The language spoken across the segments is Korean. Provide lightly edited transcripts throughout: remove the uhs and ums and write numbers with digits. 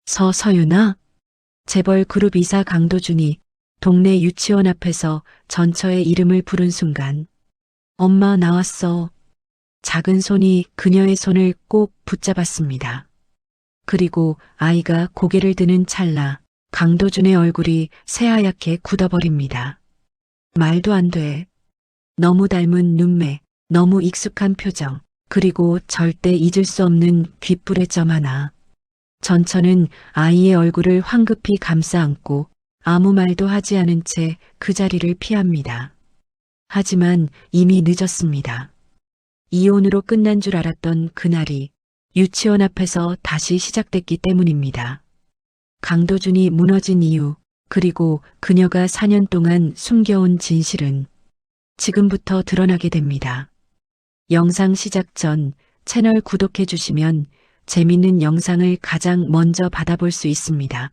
서서윤아? 재벌 그룹 이사 강도준이 동네 유치원 앞에서 전처의 이름을 부른 순간 엄마 나왔어. 작은 손이 그녀의 손을 꼭 붙잡았습니다. 그리고 아이가 고개를 드는 찰나 강도준의 얼굴이 새하얗게 굳어버립니다. 말도 안 돼. 너무 닮은 눈매, 너무 익숙한 표정, 그리고 절대 잊을 수 없는 귓불의 점 하나. 전처는 아이의 얼굴을 황급히 감싸 안고 아무 말도 하지 않은 채 그 자리를 피합니다. 하지만 이미 늦었습니다. 이혼으로 끝난 줄 알았던 그날이 유치원 앞에서 다시 시작됐기 때문입니다. 강도준이 무너진 이유, 그리고 그녀가 4년 동안 숨겨온 진실은 지금부터 드러나게 됩니다. 영상 시작 전 채널 구독해 주시면 재밌는 영상을 가장 먼저 받아볼 수 있습니다.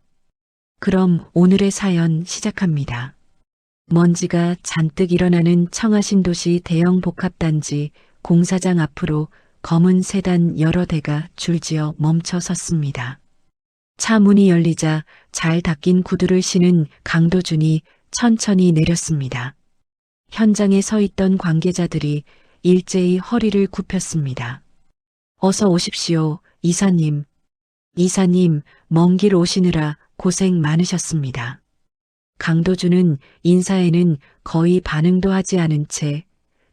그럼 오늘의 사연 시작합니다. 먼지가 잔뜩 일어나는 청하신도시 대형 복합단지 공사장 앞으로 검은 세단 여러 대가 줄지어 멈춰 섰습니다. 차 문이 열리자 잘 닦인 구두를 신은 강도준이 천천히 내렸습니다. 현장에 서 있던 관계자들이 일제히 허리를 굽혔습니다. 어서 오십시오, 이사님. 이사님, 먼 길 오시느라 고생 많으셨습니다. 강도준은 인사에는 거의 반응도 하지 않은 채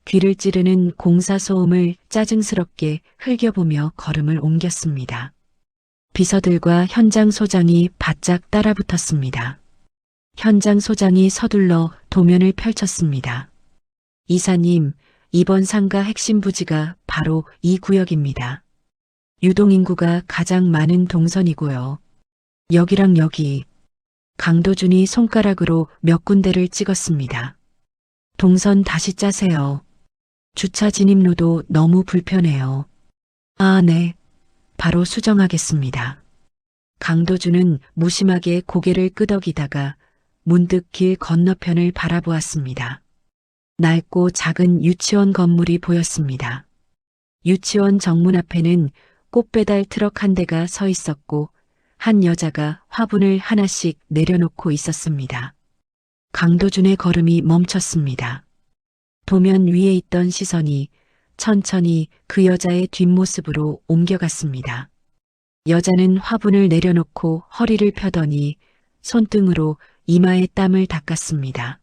귀를 찌르는 공사 소음을 짜증스럽게 흘겨보며 걸음을 옮겼습니다. 비서들과 현장 소장이 바짝 따라붙었습니다. 현장 소장이 서둘러 도면을 펼쳤습니다. 이사님, 이번 상가 핵심 부지가 바로 이 구역입니다. 유동인구가 가장 많은 동선이고요. 여기랑 여기. 강도준이 손가락으로 몇 군데를 찍었습니다. 동선 다시 짜세요. 주차 진입로도 너무 불편해요. 아, 네. 바로 수정하겠습니다. 강도준은 무심하게 고개를 끄덕이다가 문득 길 건너편을 바라보았습니다. 낡고 작은 유치원 건물이 보였습니다. 유치원 정문 앞에는 꽃배달 트럭 한 대가 서 있었고 한 여자가 화분을 하나씩 내려놓고 있었습니다. 강도준의 걸음이 멈췄습니다. 도면 위에 있던 시선이 천천히 그 여자의 뒷모습으로 옮겨갔습니다. 여자는 화분을 내려놓고 허리를 펴더니 손등으로 이마에 땀을 닦았습니다.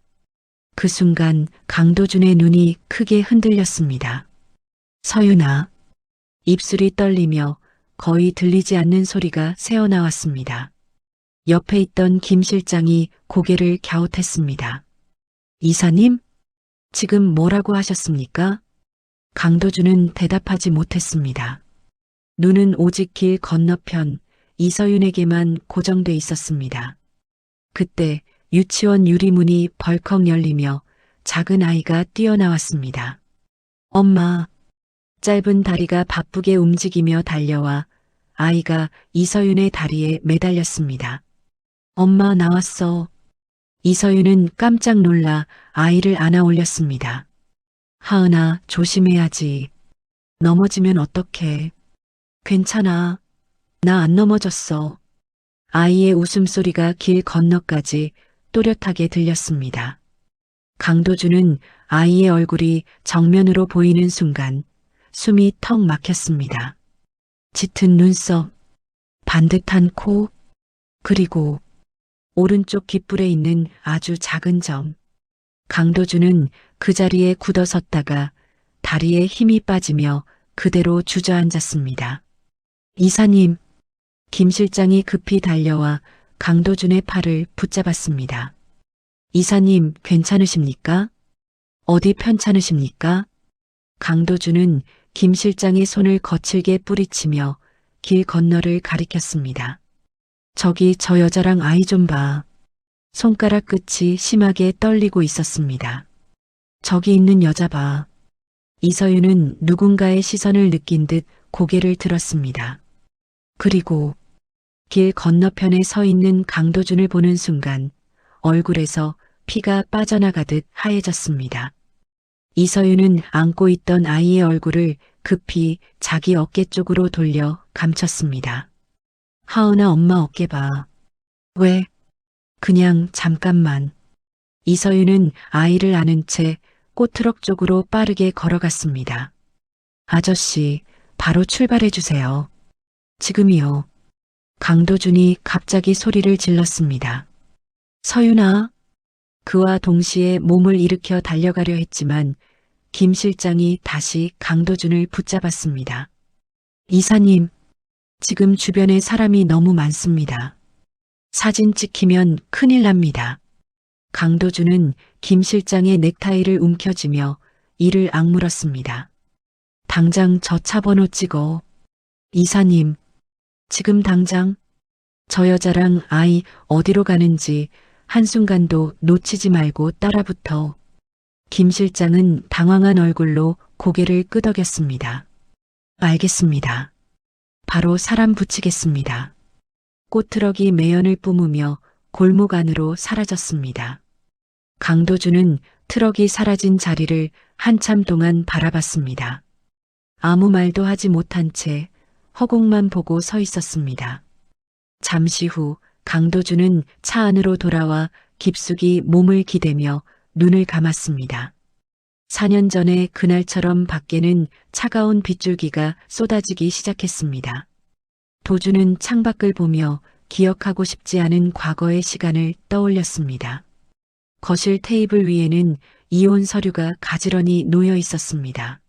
그 순간 강도준의 눈이 크게 흔들렸습니다. 서윤아. 입술이 떨리며 거의 들리지 않는 소리가 새어나왔습니다. 옆에 있던 김 실장이 고개를 갸웃했습니다. 이사님? 지금 뭐라고 하셨습니까? 강도준은 대답하지 못했습니다. 눈은 오직 길 건너편 이서윤에게만 고정돼 있었습니다. 그때 유치원 유리문이 벌컥 열리며 작은 아이가 뛰어나왔습니다. 엄마. 짧은 다리가 바쁘게 움직이며 달려와 아이가 이서윤의 다리에 매달렸습니다. 엄마 나왔어. 이서윤은 깜짝 놀라 아이를 안아 올렸습니다. 하은아, 조심해야지. 넘어지면 어떡해. 괜찮아. 나 안 넘어졌어. 아이의 웃음소리가 길 건너까지 또렷하게 들렸습니다. 강도준은 아이의 얼굴이 정면으로 보이는 순간 숨이 턱 막혔습니다. 짙은 눈썹, 반듯한 코, 그리고 오른쪽 귓불에 있는 아주 작은 점. 강도준은 그 자리에 굳어섰다가 다리에 힘이 빠지며 그대로 주저앉았습니다. 이사님. 김 실장이 급히 달려와 강도준의 팔을 붙잡았습니다. 이사님, 괜찮으십니까? 어디 편찮으십니까? 강도준은 김 실장의 손을 거칠게 뿌리치며 길 건너를 가리켰습니다. 저기 저 여자랑 아이 좀 봐. 손가락 끝이 심하게 떨리고 있었습니다. 저기 있는 여자 봐. 이서윤은 누군가의 시선을 느낀 듯 고개를 들었습니다. 그리고 길 건너편에 서 있는 강도준을 보는 순간 얼굴에서 피가 빠져나가듯 하얘졌습니다. 이서윤은 안고 있던 아이의 얼굴을 급히 자기 어깨 쪽으로 돌려 감췄습니다. 하은아, 엄마 어깨 봐. 왜? 그냥 잠깐만. 이서윤은 아이를 안은 채 꽃트럭 쪽으로 빠르게 걸어갔습니다. 아저씨, 바로 출발해 주세요. 지금이요. 강도준이 갑자기 소리를 질렀습니다. 서윤아. 그와 동시에 몸을 일으켜 달려가려 했지만 김 실장이 다시 강도준을 붙잡았습니다. 이사님, 지금 주변에 사람이 너무 많습니다. 사진 찍히면 큰일 납니다. 강도준은 김 실장의 넥타이를 움켜쥐며 이를 악물었습니다. 당장 저 차 번호 찍어. 이사님, 지금 당장 저 여자랑 아이 어디로 가는지 한순간도 놓치지 말고 따라붙어. 김 실장은 당황한 얼굴로 고개를 끄덕였습니다. 알겠습니다. 바로 사람 붙이겠습니다. 꽃트럭이 매연을 뿜으며 골목 안으로 사라졌습니다. 강도준은 트럭이 사라진 자리를 한참 동안 바라봤습니다. 아무 말도 하지 못한 채 허공만 보고 서 있었습니다. 잠시 후 강도준은 차 안으로 돌아와 깊숙이 몸을 기대며 눈을 감았습니다. 4년 전에 그날처럼 밖에는 차가운 빗줄기가 쏟아지기 시작했습니다. 도준은 창밖을 보며 기억하고 싶지 않은 과거의 시간을 떠올렸습니다. 거실 테이블 위에는 이혼 서류가 가지런히 놓여 있었습니다.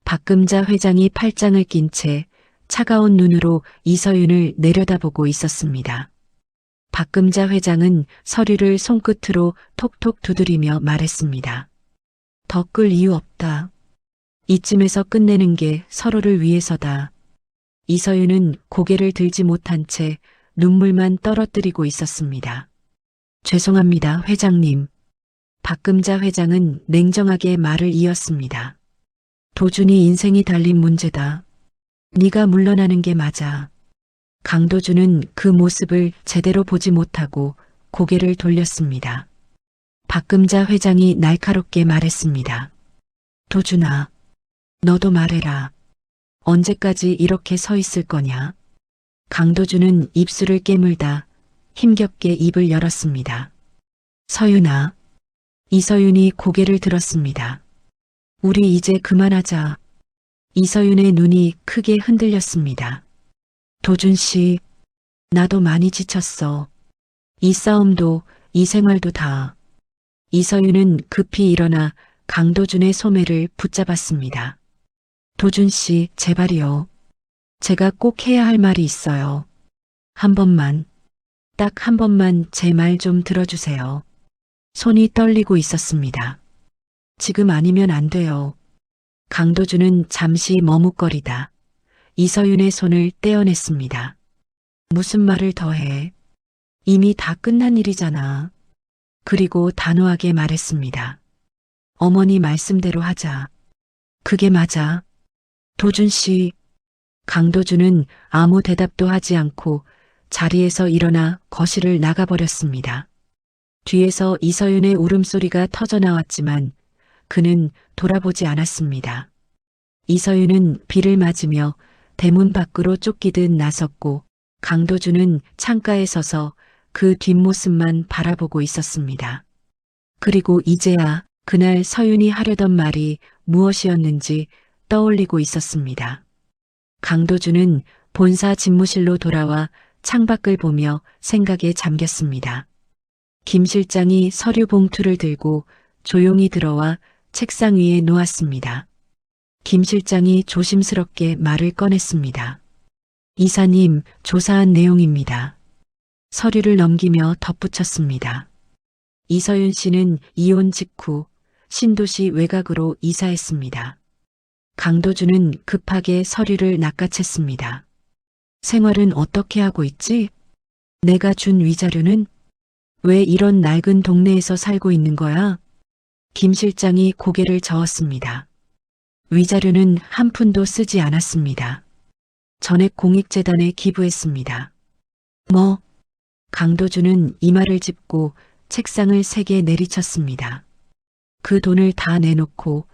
박금자 회장이 팔짱을 낀 채 차가운 눈으로 이서윤을 내려다보고 있었습니다. 박금자 회장은 서류를 손끝으로 톡톡 두드리며 말했습니다. 더 끌 이유 없다. 이쯤에서 끝내는 게 서로를 위해서다. 이서윤은 고개를 들지 못한 채 눈물만 떨어뜨리고 있었습니다. 죄송합니다, 회장님. 박금자 회장은 냉정하게 말을 이었습니다. 도준이 인생이 달린 문제다. 네가 물러나는 게 맞아. 강도준은 그 모습을 제대로 보지 못하고 고개를 돌렸습니다. 박금자 회장이 날카롭게 말했습니다. 도준아, 너도 말해라. 언제까지 이렇게 서 있을 거냐? 강도준은 입술을 깨물다 힘겹게 입을 열었습니다. 서윤아. 이서윤이 고개를 들었습니다. 우리 이제 그만하자. 이서윤의 눈이 크게 흔들렸습니다. 도준 씨, 나도 많이 지쳤어. 이 싸움도 이 생활도 다. 이서윤은 급히 일어나 강도준의 소매를 붙잡았습니다. 도준 씨, 제발이요. 제가 꼭 해야 할 말이 있어요. 한 번만, 딱 한 번만 제 말 좀 들어주세요. 손이 떨리고 있었습니다. 지금 아니면 안 돼요. 강도준은 잠시 머뭇거리다 이서윤의 손을 떼어냈습니다. 무슨 말을 더 해? 이미 다 끝난 일이잖아. 그리고 단호하게 말했습니다. 어머니 말씀대로 하자. 그게 맞아. 도준 씨. 강도준은 아무 대답도 하지 않고 자리에서 일어나 거실을 나가버렸습니다. 뒤에서 이서윤의 울음소리가 터져나왔지만 그는 돌아보지 않았습니다. 이서윤은 비를 맞으며 대문 밖으로 쫓기듯 나섰고 강도준은 창가에 서서 그 뒷모습만 바라보고 있었습니다. 그리고 이제야 그날 서윤이 하려던 말이 무엇이었는지 떠올리고 있었습니다. 강도준은 본사 집무실로 돌아와 창밖을 보며 생각에 잠겼습니다. 김 실장이 서류 봉투를 들고 조용히 들어와 책상 위에 놓았습니다. 김 실장이 조심스럽게 말을 꺼냈습니다. 이사님, 조사한 내용입니다. 서류를 넘기며 덧붙였습니다. 이서윤 씨는 이혼 직후 신도시 외곽으로 이사했습니다. 강도준은 급하게 서류를 낚아챘습니다. 생활은 어떻게 하고 있지? 내가 준 위자료는? 왜 이런 낡은 동네에서 살고 있는 거야? 김 실장이 고개를 저었습니다. 위자료는 한 푼도 쓰지 않았습니다. 전액 공익재단에 기부했습니다. 뭐? 강도준은 이마를 짚고 책상을 세게 내리쳤습니다. 그 돈을 다 내놓고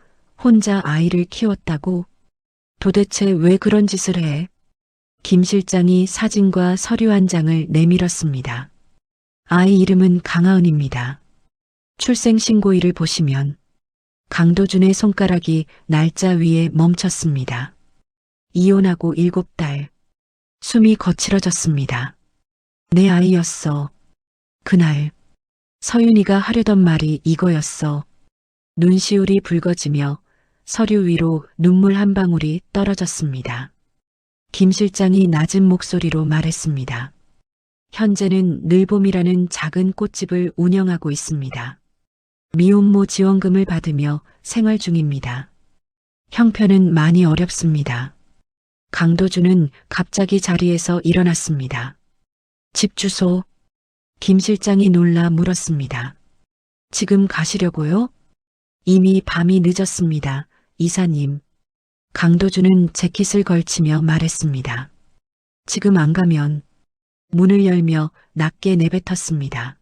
혼자 아이를 키웠다고? 도대체 왜 그런 짓을 해? 김 실장이 사진과 서류 한 장을 내밀었습니다. 아이 이름은 강하은입니다. 출생신고일을 보시면 강도준의 손가락이 날짜 위에 멈췄습니다. 이혼하고 7달. 숨이 거칠어졌습니다. 내 아이였어. 그날 서윤이가 하려던 말이 이거였어. 눈시울이 붉어지며 서류 위로 눈물 한 방울이 떨어졌습니다. 김 실장이 낮은 목소리로 말했습니다. 현재는 늘봄이라는 작은 꽃집을 운영하고 있습니다. 미혼모 지원금을 받으며 생활 중입니다. 형편은 많이 어렵습니다. 강도준은 갑자기 자리에서 일어났습니다. 집 주소. 김 실장이 놀라 물었습니다. 지금 가시려고요? 이미 밤이 늦었습니다. 이사님. 강도준은 재킷을 걸치며 말했습니다. 지금 안 가면 문을 열며 낮게 내뱉었습니다.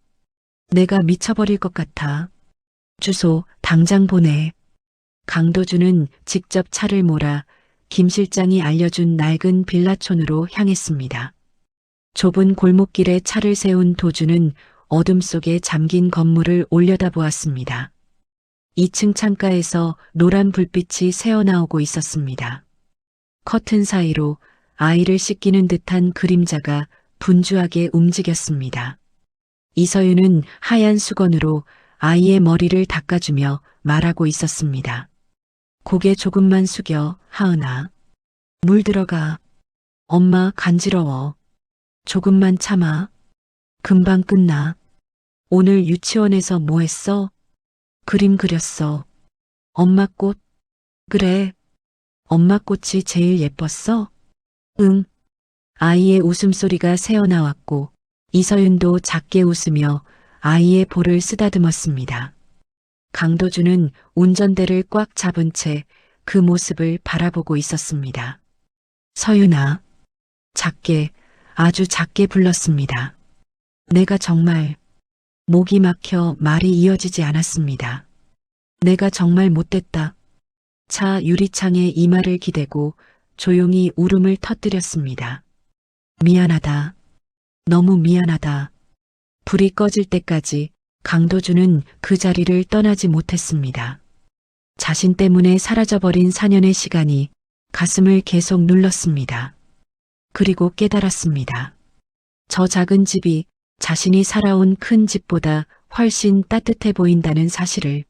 내가 미쳐버릴 것 같아. 주소 당장 보내. 강도준은 직접 차를 몰아 김 실장이 알려준 낡은 빌라촌으로 향했습니다. 좁은 골목길에 차를 세운 도준은 어둠 속에 잠긴 건물을 올려다보았습니다. 2층 창가에서 노란 불빛이 새어나오고 있었습니다. 커튼 사이로 아이를 씻기는 듯한 그림자가 분주하게 움직였습니다. 이서윤은 하얀 수건으로 아이의 머리를 닦아주며 말하고 있었습니다. 고개 조금만 숙여, 하은아. 물 들어가. 엄마 간지러워. 조금만 참아. 금방 끝나. 오늘 유치원에서 뭐 했어? 그림 그렸어. 엄마 꽃? 그래. 엄마 꽃이 제일 예뻤어? 응. 아이의 웃음소리가 새어나왔고 이서윤도 작게 웃으며 아이의 볼을 쓰다듬었습니다. 강도준은 운전대를 꽉 잡은 채 그 모습을 바라보고 있었습니다. 서윤아. 작게, 아주 작게 불렀습니다. 내가 정말 목이 막혀 말이 이어지지 않았습니다. 내가 정말 못됐다. 차 유리창에 이마를 기대고 조용히 울음을 터뜨렸습니다. 미안하다. 너무 미안하다. 불이 꺼질 때까지 강도준은 그 자리를 떠나지 못했습니다. 자신 때문에 사라져버린 4년의 시간이 가슴을 계속 눌렀습니다. 그리고 깨달았습니다. 저 작은 집이 자신이 살아온 큰 집보다 훨씬 따뜻해 보인다는 사실을.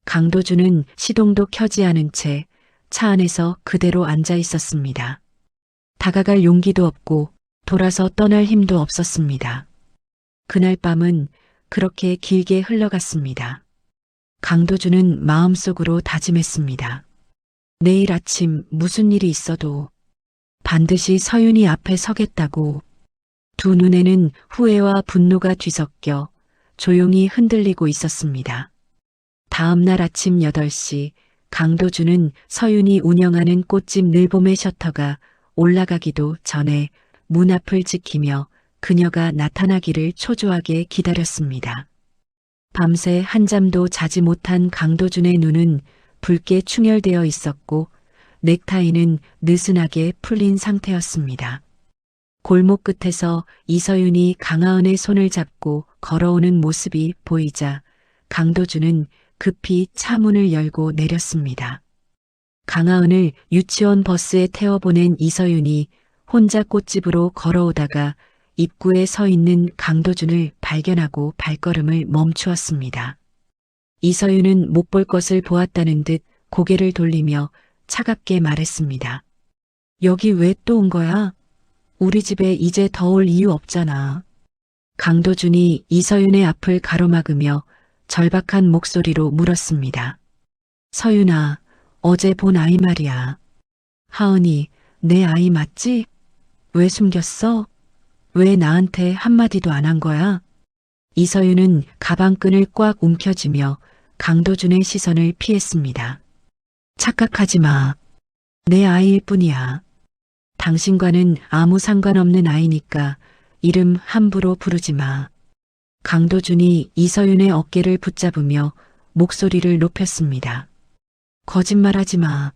강도준은 시동도 켜지 않은 채 차 안에서 그대로 앉아 있었습니다. 다가갈 용기도 없고 돌아서 떠날 힘도 없었습니다. 그날 밤은 그렇게 길게 흘러갔습니다. 강도준은 마음속으로 다짐했습니다. 내일 아침 무슨 일이 있어도 반드시 서윤이 앞에 서겠다고. 두 눈에는 후회와 분노가 뒤섞여 조용히 흔들리고 있었습니다. 다음 날 아침 8시 강도준은 서윤이 운영하는 꽃집 늘봄의 셔터가 올라가기도 전에 문 앞을 지키며 그녀가 나타나기를 초조하게 기다렸습니다. 밤새 한잠도 자지 못한 강도준의 눈은 붉게 충혈되어 있었고 넥타이는 느슨하게 풀린 상태였습니다. 골목 끝에서 이서윤이 강하은의 손을 잡고 걸어오는 모습이 보이자 강도준은 급히 차 문을 열고 내렸습니다. 강하은을 유치원 버스에 태워보낸 이서윤이 혼자 꽃집으로 걸어오다가 입구에 서 있는 강도준을 발견하고 발걸음을 멈추었습니다. 이서윤은 못 볼 것을 보았다는 듯 고개를 돌리며 차갑게 말했습니다. 여기 왜 또 온 거야? 우리 집에 이제 더 올 이유 없잖아. 강도준이 이서윤의 앞을 가로막으며 절박한 목소리로 물었습니다. 서윤아, 어제 본 아이 말이야. 하은이, 내 아이 맞지? 왜 숨겼어? 왜 나한테 한마디도 안 한 거야? 이서윤은 가방끈을 꽉 움켜쥐며 강도준의 시선을 피했습니다. 착각하지 마. 내 아이일 뿐이야. 당신과는 아무 상관없는 아이니까 이름 함부로 부르지 마. 강도준이 이서윤의 어깨를 붙잡으며 목소리를 높였습니다. 거짓말하지 마.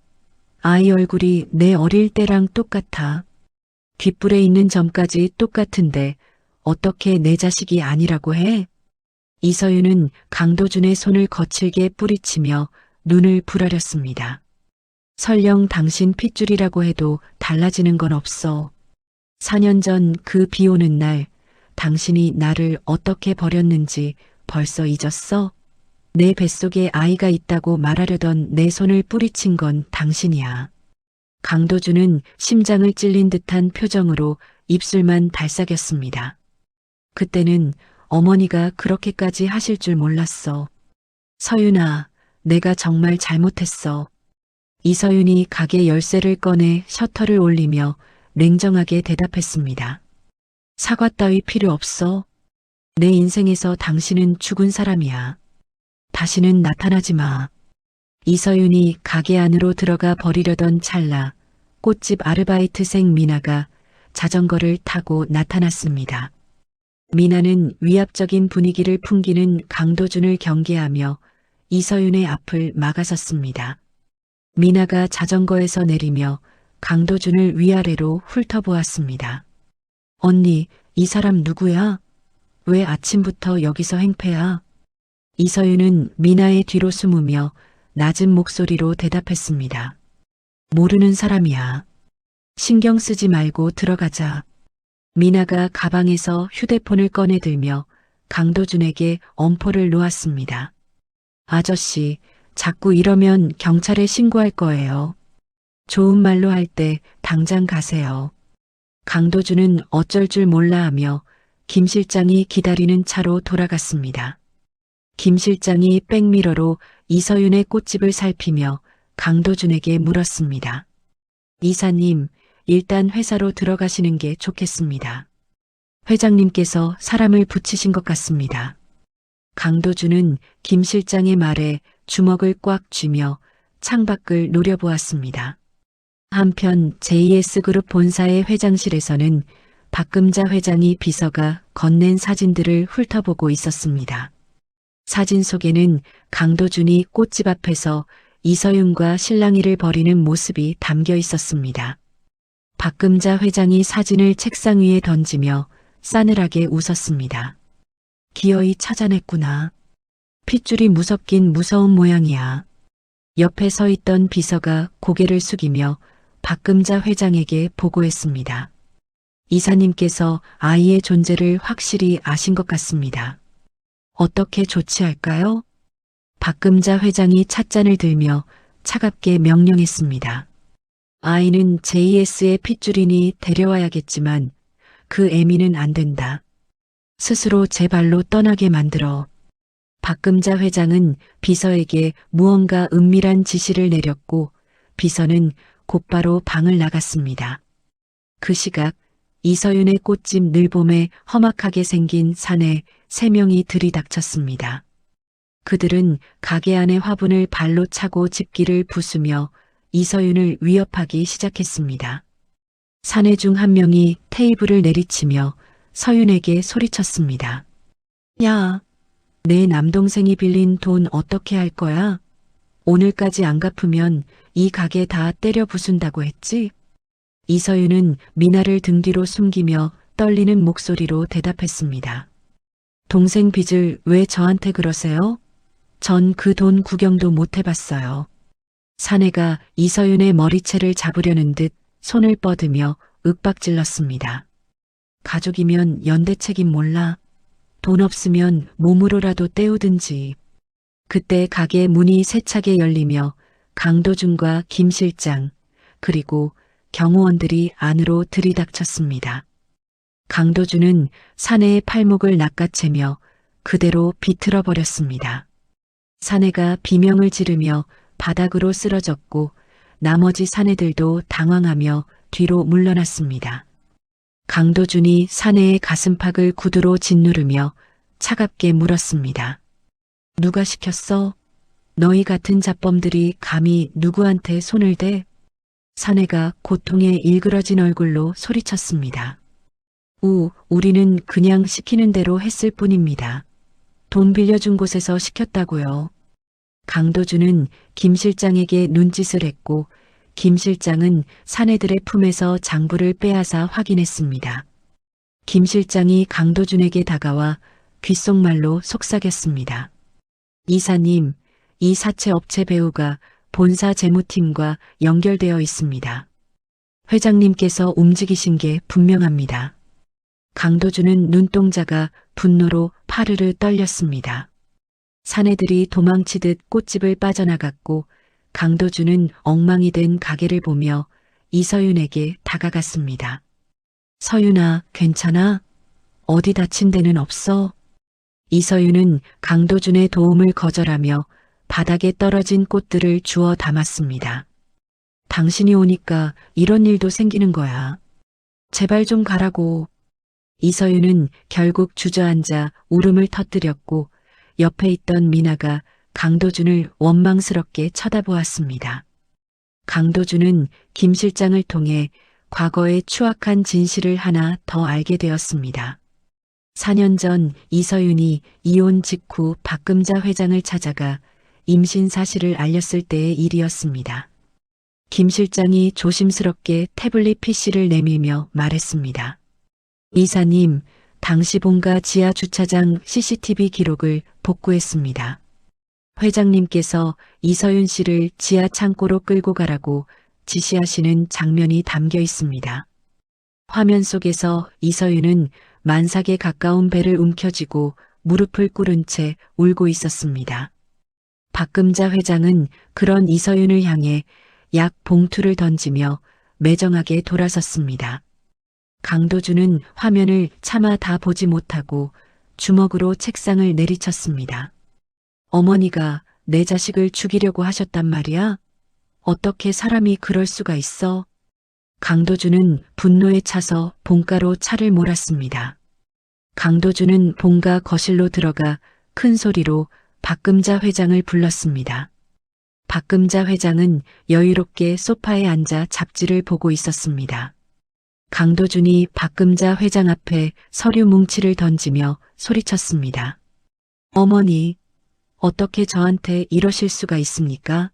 아이 얼굴이 내 어릴 때랑 똑같아. 귓불에 있는 점까지 똑같은데 어떻게 내 자식이 아니라고 해? 이서윤은 강도준의 손을 거칠게 뿌리치며 눈을 부라렸습니다. 설령 당신 핏줄이라고 해도 달라지는 건 없어. 4년 전 그 비 오는 날 당신이 나를 어떻게 버렸는지 벌써 잊었어? 내 뱃속에 아이가 있다고 말하려던 내 손을 뿌리친 건 당신이야. 강도준은 심장을 찔린 듯한 표정으로 입술만 달싹였습니다. 그때는 어머니가 그렇게까지 하실 줄 몰랐어. 서윤아, 내가 정말 잘못했어. 이서윤이 가게 열쇠를 꺼내 셔터를 올리며 냉정하게 대답했습니다. 사과 따위 필요 없어. 내 인생에서 당신은 죽은 사람이야. 다시는 나타나지 마. 이서윤이 가게 안으로 들어가 버리려던 찰나 꽃집 아르바이트생 미나가 자전거를 타고 나타났습니다. 미나는 위압적인 분위기를 풍기는 강도준을 경계하며 이서윤의 앞을 막아섰습니다. 미나가 자전거에서 내리며 강도준을 위아래로 훑어보았습니다. 언니, 이 사람 누구야? 왜 아침부터 여기서 행패야? 이서윤은 미나의 뒤로 숨으며 낮은 목소리로 대답했습니다. 모르는 사람이야. 신경 쓰지 말고 들어가자. 미나가 가방에서 휴대폰을 꺼내들며 강도준에게 엄포를 놓았습니다. 아저씨, 자꾸 이러면 경찰에 신고할 거예요. 좋은 말로 할 때 당장 가세요. 강도준은 어쩔 줄 몰라 하며 김 실장이 기다리는 차로 돌아갔습니다. 김 실장이 백미러로 이서윤의 꽃집을 살피며 강도준에게 물었습니다. 이사님, 일단 회사로 들어가시는 게 좋겠습니다. 회장님께서 사람을 붙이신 것 같습니다. 강도준은 김 실장의 말에 주먹을 꽉 쥐며 창밖을 노려보았습니다. 한편 JS그룹 본사의 회장실에서는 박금자 회장이 비서가 건넨 사진들을 훑어보고 있었습니다. 사진 속에는 강도준이 꽃집 앞에서 이서윤과 실랑이를 벌이는 모습이 담겨 있었습니다. 박금자 회장이 사진을 책상 위에 던지며 싸늘하게 웃었습니다. 기어이 찾아냈구나. 핏줄이 무섭긴 무서운 모양이야. 옆에 서 있던 비서가 고개를 숙이며 박금자 회장에게 보고했습니다. 이사님께서 아이의 존재를 확실히 아신 것 같습니다. 어떻게 조치할까요? 박금자 회장이 찻잔을 들며 차갑게 명령했습니다. 아이는 JS의 핏줄이니 데려와야겠지만 그 애미는 안 된다. 스스로 제 발로 떠나게 만들어. 박금자 회장은 비서에게 무언가 은밀한 지시를 내렸고 비서는 곧바로 방을 나갔습니다. 그 시각 이서윤의 꽃집 늘봄에 험악하게 생긴 산에 3명이 들이닥쳤습니다. 그들은 가게 안의 화분을 발로 차고 집기를 부수며 이서윤을 위협하기 시작했습니다. 사내 중 한 명이 테이블을 내리치며 서윤에게 소리쳤습니다. 야, 내 남동생이 빌린 돈 어떻게 할 거야? 오늘까지 안 갚으면 이 가게 다 때려 부순다고 했지? 이서윤은 미나를 등 뒤로 숨기며 떨리는 목소리로 대답했습니다. 동생 빚을 왜 저한테 그러세요? 전 그 돈 구경도 못 해봤어요. 사내가 이서윤의 머리채를 잡으려는 듯 손을 뻗으며 윽박질렀습니다. 가족이면 연대 책임 몰라. 돈 없으면 몸으로라도 때우든지. 그때 가게 문이 세차게 열리며 강도준과 김 실장 그리고 경호원들이 안으로 들이닥쳤습니다. 강도준은 사내의 팔목을 낚아채며 그대로 비틀어 버렸습니다. 사내가 비명을 지르며 바닥으로 쓰러졌고 나머지 사내들도 당황하며 뒤로 물러났습니다. 강도준이 사내의 가슴팍을 구두로 짓누르며 차갑게 물었습니다. 누가 시켰어? 너희 같은 잡범들이 감히 누구한테 손을 대? 사내가 고통에 일그러진 얼굴로 소리쳤습니다. 우리는 그냥 시키는 대로 했을 뿐입니다. 돈 빌려준 곳에서 시켰다고요. 강도준은 김 실장에게 눈짓을 했고 김 실장은 사내들의 품에서 장부를 빼앗아 확인했습니다. 김 실장이 강도준에게 다가와 귓속말로 속삭였습니다. 이사님, 이 사채업체 배우가 본사 재무팀과 연결되어 있습니다. 회장님께서 움직이신 게 분명합니다. 강도준은 눈동자가 분노로 파르르 떨렸습니다. 사내들이 도망치듯 꽃집을 빠져나갔고 강도준은 엉망이 된 가게를 보며 이서윤에게 다가갔습니다. 서윤아, 괜찮아? 어디 다친 데는 없어? 이서윤은 강도준의 도움을 거절하며 바닥에 떨어진 꽃들을 주워 담았습니다. 당신이 오니까 이런 일도 생기는 거야. 제발 좀 가라고. 이서윤은 결국 주저앉아 울음을 터뜨렸고 옆에 있던 미나가 강도준을 원망스럽게 쳐다보았습니다. 강도준은 김 실장을 통해 과거의 추악한 진실을 하나 더 알게 되었습니다. 4년 전 이서윤이 이혼 직후 박금자 회장을 찾아가 임신 사실을 알렸을 때의 일이었습니다. 김 실장이 조심스럽게 태블릿 PC를 내밀며 말했습니다. 이사님, 당시 본가 지하 주차장 CCTV 기록을 복구했습니다. 회장님께서 이서윤 씨를 지하 창고로 끌고 가라고 지시하시는 장면이 담겨 있습니다. 화면 속에서 이서윤은 만삭에 가까운 배를 움켜쥐고 무릎을 꿇은 채 울고 있었습니다. 박금자 회장은 그런 이서윤을 향해 약 봉투를 던지며 매정하게 돌아섰습니다. 강도준은 화면을 차마 다 보지 못하고 주먹으로 책상을 내리쳤습니다. 어머니가 내 자식을 죽이려고 하셨단 말이야? 어떻게 사람이 그럴 수가 있어? 강도준은 분노에 차서 본가로 차를 몰았습니다. 강도준은 본가 거실로 들어가 큰 소리로 박금자 회장을 불렀습니다. 박금자 회장은 여유롭게 소파에 앉아 잡지를 보고 있었습니다. 강도준이 박금자 회장 앞에 서류 뭉치를 던지며 소리쳤습니다. 어머니, 어떻게 저한테 이러실 수가 있습니까?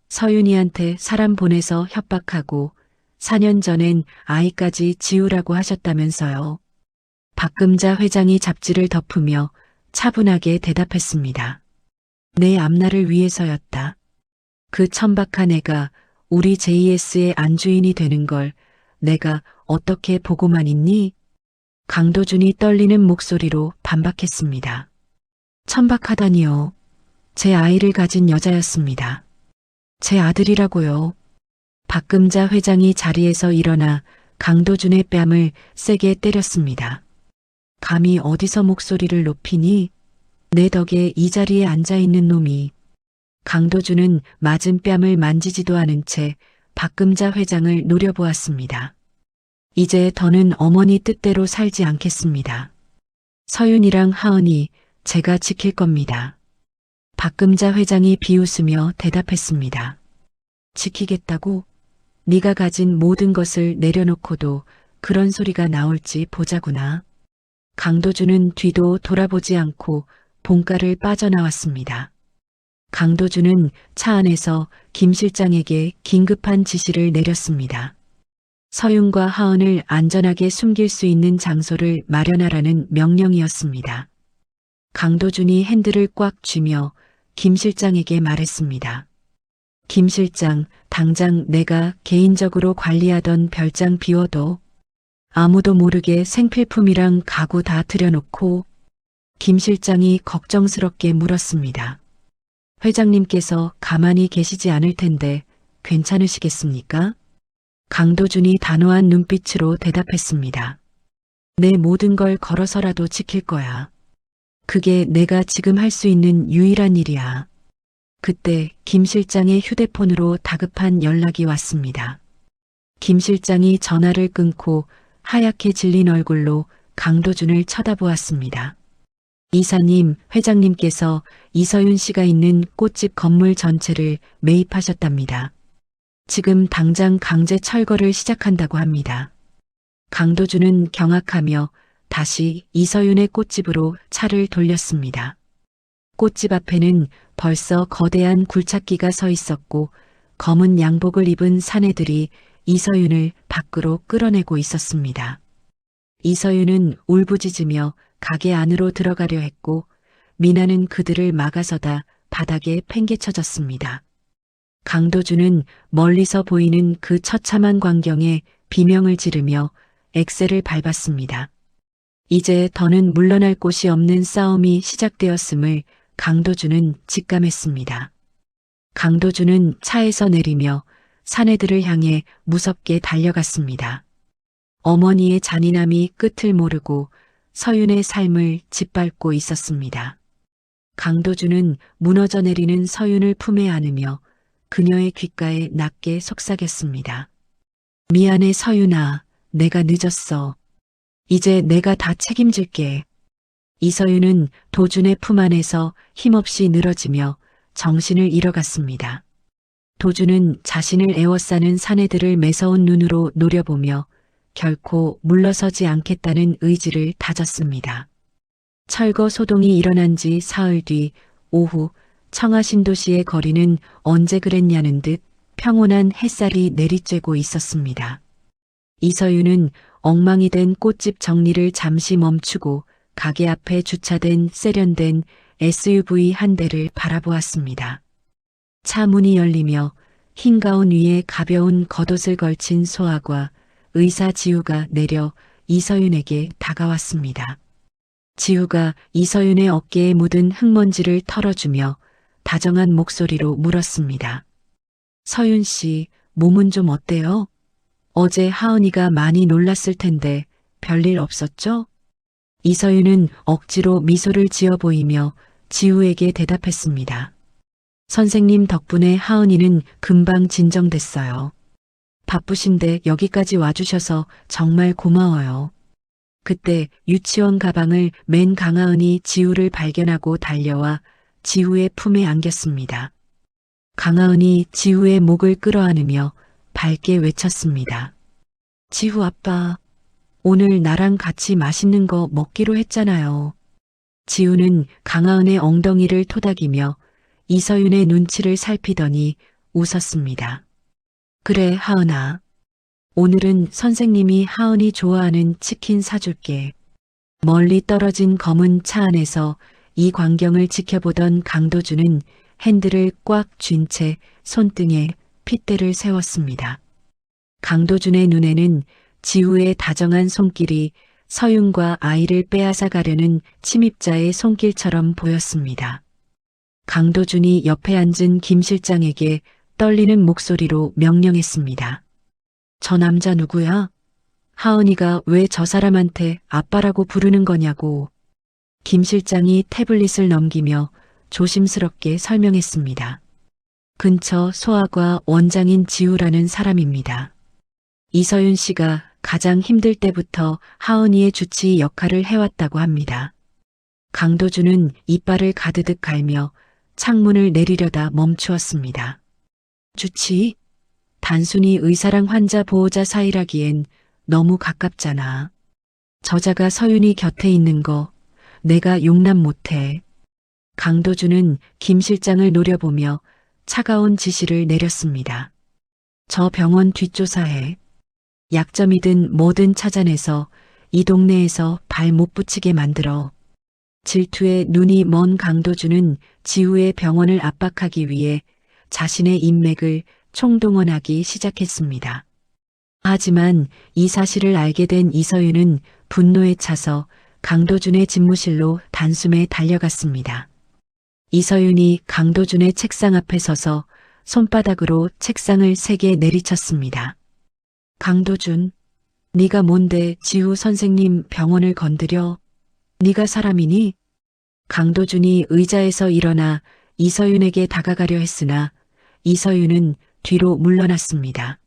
서윤이한테 사람 보내서 협박하고 4년 전엔 아이까지 지우라고 하셨다면서요. 박금자 회장이 잡지를 덮으며 차분하게 대답했습니다. 내 앞날을 위해서였다. 그 천박한 애가 우리 JS의 안주인이 되는 걸 내가 어떻게 보고만 있니? 강도준이 떨리는 목소리로 반박했습니다. 천박하다니요. 제 아이를 가진 여자였습니다. 제 아들이라고요. 박금자 회장이 자리에서 일어나 강도준의 뺨을 세게 때렸습니다. 감히 어디서 목소리를 높이니? 내 덕에 이 자리에 앉아있는 놈이. 강도준은 맞은 뺨을 만지지도 않은 채 박금자 회장을 노려보았습니다. 이제 더는 어머니 뜻대로 살지 않겠습니다. 서윤이랑 하은이 제가 지킬 겁니다. 박금자 회장이 비웃으며 대답했습니다. 지키겠다고? 네가 가진 모든 것을 내려놓고도 그런 소리가 나올지 보자구나. 강도준은 뒤도 돌아보지 않고 본가를 빠져나왔습니다. 강도준은 차 안에서 김 실장에게 긴급한 지시를 내렸습니다. 서윤과 하은을 안전하게 숨길 수 있는 장소를 마련하라는 명령이었습니다. 강도준이 핸들을 꽉 쥐며 김 실장에게 말했습니다. 김 실장, 당장 내가 개인적으로 관리하던 별장 비워둬. 아무도 모르게 생필품이랑 가구 다 들여놓고. 김 실장이 걱정스럽게 물었습니다. 회장님께서 가만히 계시지 않을 텐데 괜찮으시겠습니까? 강도준이 단호한 눈빛으로 대답했습니다. 내 모든 걸 걸어서라도 지킬 거야. 그게 내가 지금 할 수 있는 유일한 일이야. 그때 김 실장의 휴대폰으로 다급한 연락이 왔습니다. 김 실장이 전화를 끊고 하얗게 질린 얼굴로 강도준을 쳐다보았습니다. 이사님, 회장님께서 이서윤 씨가 있는 꽃집 건물 전체를 매입하셨답니다. 지금 당장 강제 철거를 시작한다고 합니다. 강도준은 경악하며 다시 이서윤의 꽃집으로 차를 돌렸습니다. 꽃집 앞에는 벌써 거대한 굴착기가 서 있었고 검은 양복을 입은 사내들이 이서윤을 밖으로 끌어내고 있었습니다. 이서윤은 울부짖으며 가게 안으로 들어가려 했고 미나는 그들을 막아서다 바닥에 팽개쳐졌습니다. 강도준은 멀리서 보이는 그 처참한 광경에 비명을 지르며 엑셀을 밟았습니다. 이제 더는 물러날 곳이 없는 싸움이 시작되었음을 강도준은 직감했습니다. 강도준은 차에서 내리며 사내들을 향해 무섭게 달려갔습니다. 어머니의 잔인함이 끝을 모르고 서윤의 삶을 짓밟고 있었습니다. 강도준은 무너져 내리는 서윤을 품에 안으며 그녀의 귓가에 낮게 속삭였습니다. 미안해 서윤아, 내가 늦었어. 이제 내가 다 책임질게. 이서윤은 도준의 품 안에서 힘없이 늘어지며 정신을 잃어갔습니다. 도준은 자신을 에워싸는 사내들을 매서운 눈으로 노려보며 결코 물러서지 않겠다는 의지를 다졌습니다. 철거 소동이 일어난 지 사흘 뒤 오후 청하신도시의 거리는 언제 그랬냐는 듯 평온한 햇살이 내리쬐고 있었습니다. 이서윤은 엉망이 된 꽃집 정리를 잠시 멈추고 가게 앞에 주차된 세련된 SUV 한 대를 바라보았습니다. 차 문이 열리며 흰 가운 위에 가벼운 겉옷을 걸친 소아과 의사 지우가 내려 이서윤에게 다가왔습니다. 지우가 이서윤의 어깨에 묻은 흙먼지를 털어주며 다정한 목소리로 물었습니다. 서윤 씨, 몸은 좀 어때요? 어제 하은이가 많이 놀랐을 텐데 별일 없었죠? 이서윤은 억지로 미소를 지어 보이며 지우에게 대답했습니다. 선생님 덕분에 하은이는 금방 진정됐어요. 바쁘신데 여기까지 와주셔서 정말 고마워요. 그때 유치원 가방을 맨 강하은이 지우를 발견하고 달려와 지우의 품에 안겼습니다. 강하은이 지우의 목을 끌어안으며 밝게 외쳤습니다. 지우 아빠, 오늘 나랑 같이 맛있는 거 먹기로 했잖아요. 지우는 강하은의 엉덩이를 토닥이며 이서윤의 눈치를 살피더니 웃었습니다. 그래, 하은아. 오늘은 선생님이 하은이 좋아하는 치킨 사줄게. 멀리 떨어진 검은 차 안에서 이 광경을 지켜보던 강도준은 핸들을 꽉 쥔 채 손등에 핏대를 세웠습니다. 강도준의 눈에는 지우의 다정한 손길이 서윤과 아이를 빼앗아 가려는 침입자의 손길처럼 보였습니다. 강도준이 옆에 앉은 김 실장에게 떨리는 목소리로 명령했습니다. 저 남자 누구야? 하은이가 왜 저 사람한테 아빠라고 부르는 거냐고. 김 실장이 태블릿을 넘기며 조심스럽게 설명했습니다. 근처 소아과 원장인 지우라는 사람입니다. 이서윤 씨가 가장 힘들 때부터 하은이의 주치 역할을 해왔다고 합니다. 강도준은 이빨을 가드득 갈며 창문을 내리려다 멈추었습니다. 주치? 단순히 의사랑 환자 보호자 사이라기엔 너무 가깝잖아. 저자가 서윤이 곁에 있는 거 내가 용납 못해. 강도준은 김 실장을 노려보며 차가운 지시를 내렸습니다. 저 병원 뒷조사해. 약점이든 뭐든 찾아내서 이 동네에서 발 못 붙이게 만들어. 질투에 눈이 먼 강도준은 지우의 병원을 압박하기 위해 자신의 인맥을 총동원하기 시작했습니다. 하지만 이 사실을 알게 된 이서윤은 분노에 차서 강도준의 집무실로 단숨에 달려갔습니다. 이서윤이 강도준의 책상 앞에 서서 손바닥으로 책상을 세게 내리쳤습니다. 강도준, 네가 뭔데 지우 선생님 병원을 건드려? 네가 사람이니? 강도준이 의자에서 일어나 이서윤에게 다가가려 했으나 이서윤은 뒤로 물러났습니다.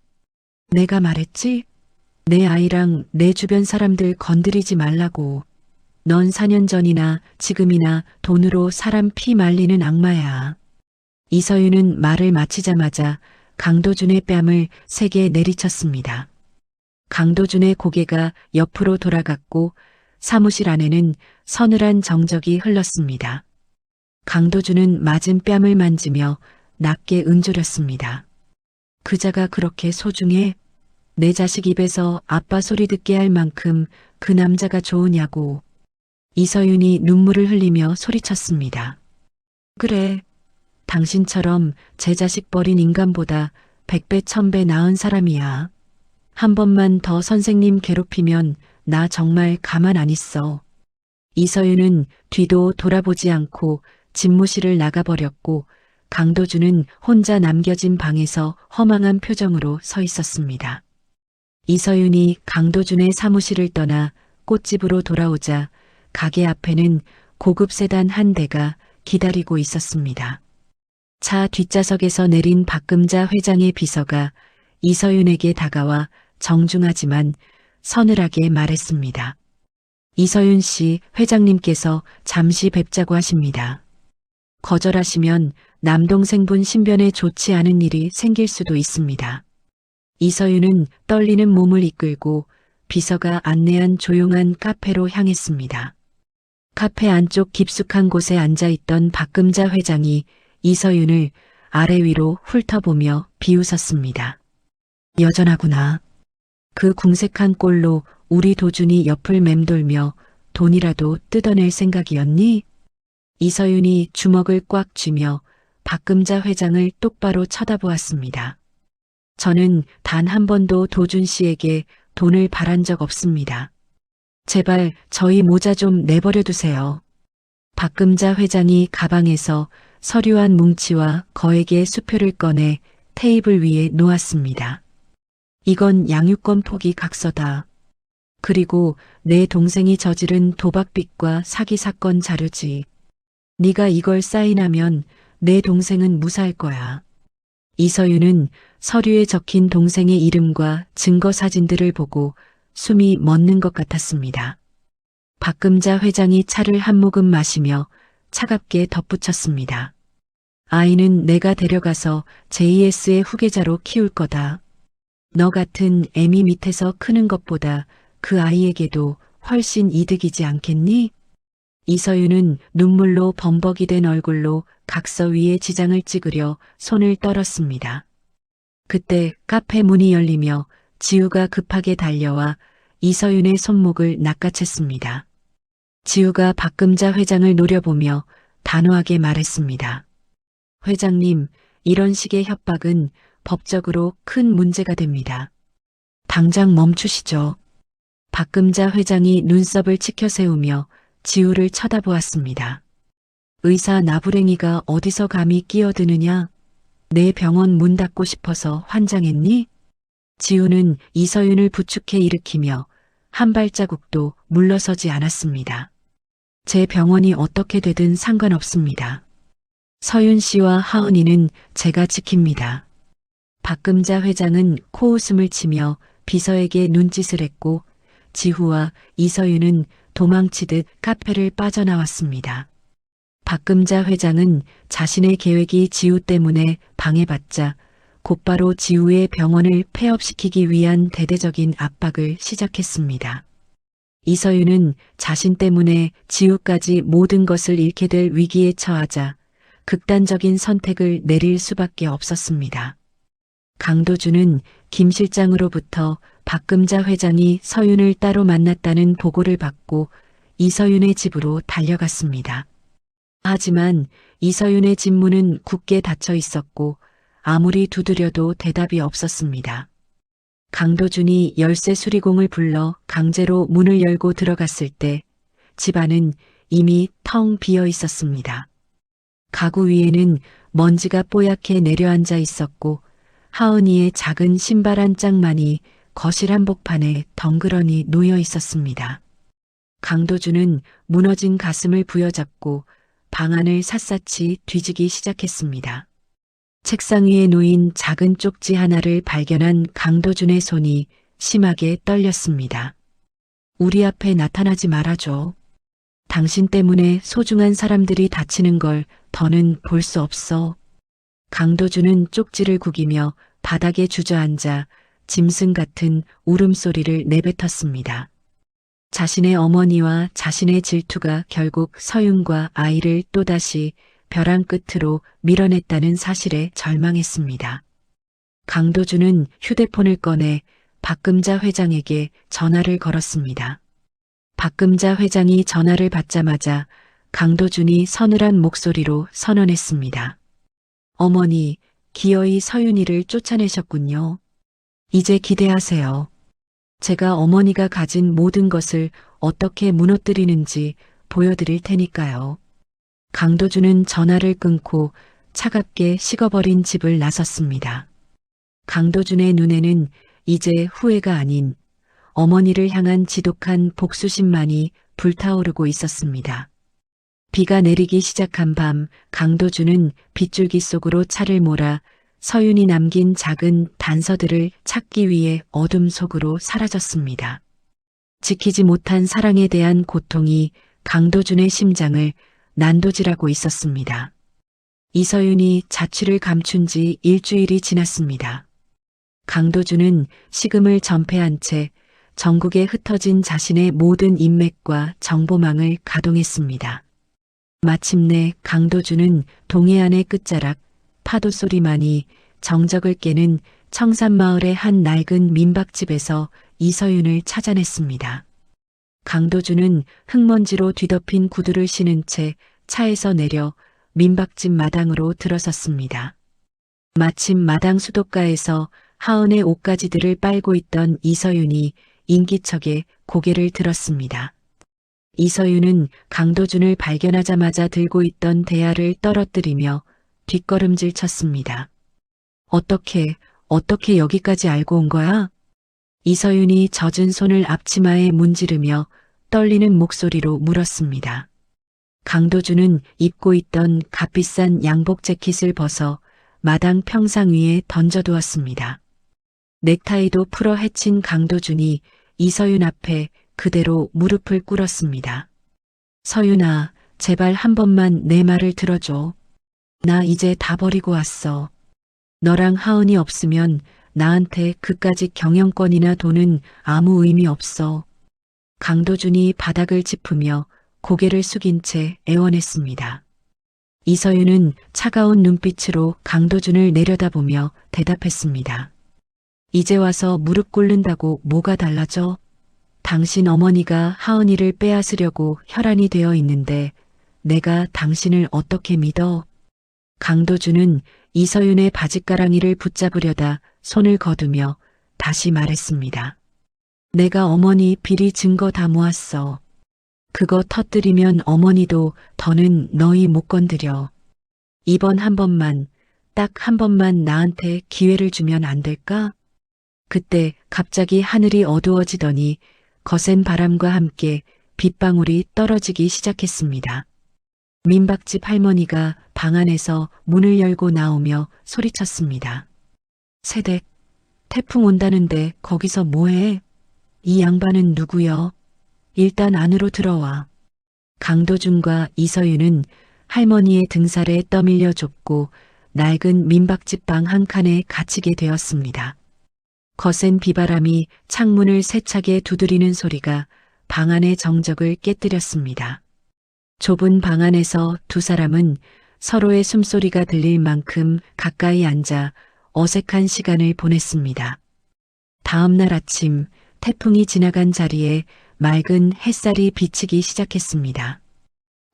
내가 말했지? 내 아이랑 내 주변 사람들 건드리지 말라고. 넌 4년 전이나 지금이나 돈으로 사람 피 말리는 악마야. 이서윤은 말을 마치자마자 강도준의 뺨을 세게 내리쳤습니다. 강도준의 고개가 옆으로 돌아갔고 사무실 안에는 서늘한 정적이 흘렀습니다. 강도준은 맞은 뺨을 만지며 낮게 은조렸습니다. 그자가 그렇게 소중해? 내 자식 입에서 아빠 소리 듣게 할 만큼 그 남자가 좋으냐고. 이서윤이 눈물을 흘리며 소리쳤습니다. 그래. 당신처럼 제 자식 버린 인간보다 100배 1000배 나은 사람이야. 한 번만 더 선생님 괴롭히면 나 정말 가만 안 있어. 이서윤은 뒤도 돌아보지 않고 집무실을 나가버렸고 강도준은 혼자 남겨진 방에서 허망한 표정으로 서 있었습니다. 이서윤이 강도준의 사무실을 떠나 꽃집으로 돌아오자 가게 앞에는 고급 세단 한 대가 기다리고 있었습니다. 차 뒷좌석에서 내린 박금자 회장의 비서가 이서윤에게 다가와 정중하지만 서늘하게 말했습니다. 이서윤 씨, 회장님께서 잠시 뵙자고 하십니다. 거절하시면 남동생분 신변에 좋지 않은 일이 생길 수도 있습니다. 이서윤은 떨리는 몸을 이끌고 비서가 안내한 조용한 카페로 향했습니다. 카페 안쪽 깊숙한 곳에 앉아있던 박금자 회장이 이서윤을 아래 위로 훑어보며 비웃었습니다. 여전하구나. 그 궁색한 꼴로 우리 도준이 옆을 맴돌며 돈이라도 뜯어낼 생각이었니? 이서윤이 주먹을 꽉 쥐며 박금자 회장을 똑바로 쳐다보았습니다. 저는 단 한 번도 도준 씨에게 돈을 바란 적 없습니다. 제발 저희 모자 좀 내버려 두세요. 박금자 회장이 가방에서 서류한 뭉치와 거액의 수표를 꺼내 테이블 위에 놓았습니다. 이건 양육권 포기 각서다. 그리고 내 동생이 저지른 도박빚과 사기 사건 자료지. 네가 이걸 사인하면 내 동생은 무사할 거야. 이서윤은 서류에 적힌 동생의 이름과 증거 사진들을 보고 숨이 멎는 것 같았습니다. 박금자 회장이 차를 한 모금 마시며 차갑게 덧붙였습니다. 아이는 내가 데려가서 JS의 후계자로 키울 거다. 너 같은 애미 밑에서 크는 것보다 그 아이에게도 훨씬 이득이지 않겠니? 이서윤은 눈물로 범벅이 된 얼굴로 각서 위에 지장을 찍으려 손을 떨었습니다. 그때 카페 문이 열리며 지우가 급하게 달려와 이서윤의 손목을 낚아챘습니다. 지우가 박금자 회장을 노려보며 단호하게 말했습니다. 회장님, 이런 식의 협박은 법적으로 큰 문제가 됩니다. 당장 멈추시죠. 박금자 회장이 눈썹을 치켜세우며 지우를 쳐다보았습니다. 의사 나부랭이가 어디서 감히 끼어드느냐? 내 병원 문 닫고 싶어서 환장했니? 지우는 이서윤을 부축해 일으키며 한 발자국도 물러서지 않았습니다. 제 병원이 어떻게 되든 상관없습니다. 서윤 씨와 하은이는 제가 지킵니다. 박금자 회장은 코웃음을 치며 비서에게 눈짓을 했고 지후와 이서윤은 도망치듯 카페를 빠져나왔습니다. 박금자 회장은 자신의 계획이 지우 때문에 방해받자 곧바로 지우의 병원을 폐업시키기 위한 대대적인 압박을 시작했습니다. 이서윤은 자신 때문에 지우까지 모든 것을 잃게 될 위기에 처하자 극단적인 선택을 내릴 수밖에 없었습니다. 강도준은 김 실장으로부터 박금자 회장이 서윤을 따로 만났다는 보고를 받고 이서윤의 집으로 달려갔습니다. 하지만 이서윤의 집 문은 굳게 닫혀 있었고 아무리 두드려도 대답이 없었습니다. 강도준이 열쇠 수리공을 불러 강제로 문을 열고 들어갔을 때 집안은 이미 텅 비어 있었습니다. 가구 위에는 먼지가 뽀얗게 내려앉아 있었고 하은이의 작은 신발 한 짝만이 거실 한복판에 덩그러니 놓여 있었습니다. 강도준은 무너진 가슴을 부여잡고 방안을 샅샅이 뒤지기 시작했습니다. 책상 위에 놓인 작은 쪽지 하나를 발견한 강도준의 손이 심하게 떨렸습니다. 우리 앞에 나타나지 말아줘. 당신 때문에 소중한 사람들이 다치는 걸 더는 볼 수 없어. 강도준은 쪽지를 구기며 바닥에 주저앉아 짐승 같은 울음소리를 내뱉었습니다. 자신의 어머니와 자신의 질투가 결국 서윤과 아이를 또다시 벼랑 끝으로 밀어냈다는 사실에 절망했습니다. 강도준은 휴대폰을 꺼내 박금자 회장에게 전화를 걸었습니다. 박금자 회장이 전화를 받자마자 강도준이 서늘한 목소리로 선언했습니다. 어머니, 기어이 서윤이를 쫓아내셨군요. 이제 기대하세요. 제가 어머니가 가진 모든 것을 어떻게 무너뜨리는지 보여드릴 테니까요. 강도준은 전화를 끊고 차갑게 식어버린 집을 나섰습니다. 강도준의 눈에는 이제 후회가 아닌 어머니를 향한 지독한 복수심만이 불타오르고 있었습니다. 비가 내리기 시작한 밤, 강도준은 빗줄기 속으로 차를 몰아 서윤이 남긴 작은 단서들을 찾기 위해 어둠 속으로 사라졌습니다. 지키지 못한 사랑에 대한 고통이 강도준의 심장을 난도질하고 있었습니다. 이서윤이 자취를 감춘 지 일주일이 지났습니다. 강도준은 식음을 전폐한 채 전국에 흩어진 자신의 모든 인맥과 정보망을 가동했습니다. 마침내 강도준은 동해안의 끝자락 파도소리만이 정적을 깨는 청산마을의 한 낡은 민박집에서 이서윤을 찾아냈습니다. 강도준은 흙먼지로 뒤덮인 구두를 신은 채 차에서 내려 민박집 마당으로 들어섰습니다. 마침 마당 수도가에서 하은의 옷가지들을 빨고 있던 이서윤이 인기척에 고개를 들었습니다. 이서윤은 강도준을 발견하자마자 들고 있던 대야를 떨어뜨리며 뒷걸음질 쳤습니다. 어떻게 여기까지 알고 온 거야? 이서윤이 젖은 손을 앞치마에 문지르며 떨리는 목소리로 물었습니다. 강도준은 입고 있던 값비싼 양복 재킷을 벗어 마당 평상 위에 던져두었습니다. 넥타이도 풀어 헤친 강도준이 이서윤 앞에 그대로 무릎을 꿇었습니다. 서윤아, 제발 한 번만 내 말을 들어줘. 나 이제 다 버리고 왔어. 너랑 하은이 없으면 나한테 그까짓 경영권이나 돈은 아무 의미 없어. 강도준이 바닥을 짚으며 고개를 숙인 채 애원했습니다. 이서윤은 차가운 눈빛으로 강도준을 내려다보며 대답했습니다. 이제 와서 무릎 꿇는다고 뭐가 달라져? 당신 어머니가 하은이를 빼앗으려고 혈안이 되어 있는데 내가 당신을 어떻게 믿어? 강도준은 이서윤의 바짓가랑이를 붙잡으려다 손을 거두며 다시 말했습니다. 내가 어머니 비리 증거 다 모았어. 그거 터뜨리면 어머니도 더는 너희 못 건드려. 이번 한 번만, 딱 한 번만 나한테 기회를 주면 안 될까? 그때 갑자기 하늘이 어두워지더니 거센 바람과 함께 빗방울이 떨어지기 시작했습니다. 민박집 할머니가 방 안에서 문을 열고 나오며 소리쳤습니다. 세댁, 태풍 온다는데 거기서 뭐해? 이 양반은 누구여? 일단 안으로 들어와. 강도준과 이서윤은 할머니의 등살에 떠밀려 좁고 낡은 민박집 방 한 칸에 갇히게 되었습니다. 거센 비바람이 창문을 세차게 두드리는 소리가 방 안의 정적을 깨뜨렸습니다. 좁은 방 안에서 두 사람은 서로의 숨소리가 들릴 만큼 가까이 앉아 어색한 시간을 보냈습니다. 다음 날 아침 태풍이 지나간 자리에 맑은 햇살이 비치기 시작했습니다.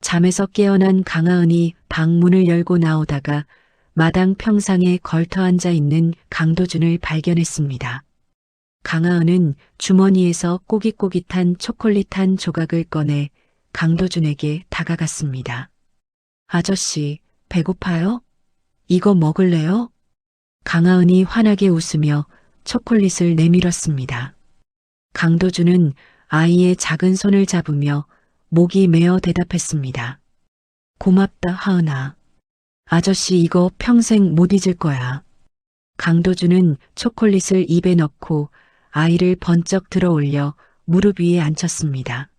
잠에서 깨어난 강하은이 방 문을 열고 나오다가 마당 평상에 걸터 앉아 있는 강도준을 발견했습니다. 강하은은 주머니에서 꼬깃꼬깃한 초콜릿 한 조각을 꺼내 강도준에게 다가갔습니다. 아저씨, 배고파요? 이거 먹을래요? 강하은이 환하게 웃으며 초콜릿을 내밀었습니다. 강도준은 아이의 작은 손을 잡으며 목이 메어 대답했습니다. 고맙다, 하은아. 아저씨 이거 평생 못 잊을 거야. 강도준은 초콜릿을 입에 넣고 아이를 번쩍 들어 올려 무릎 위에 앉혔습니다.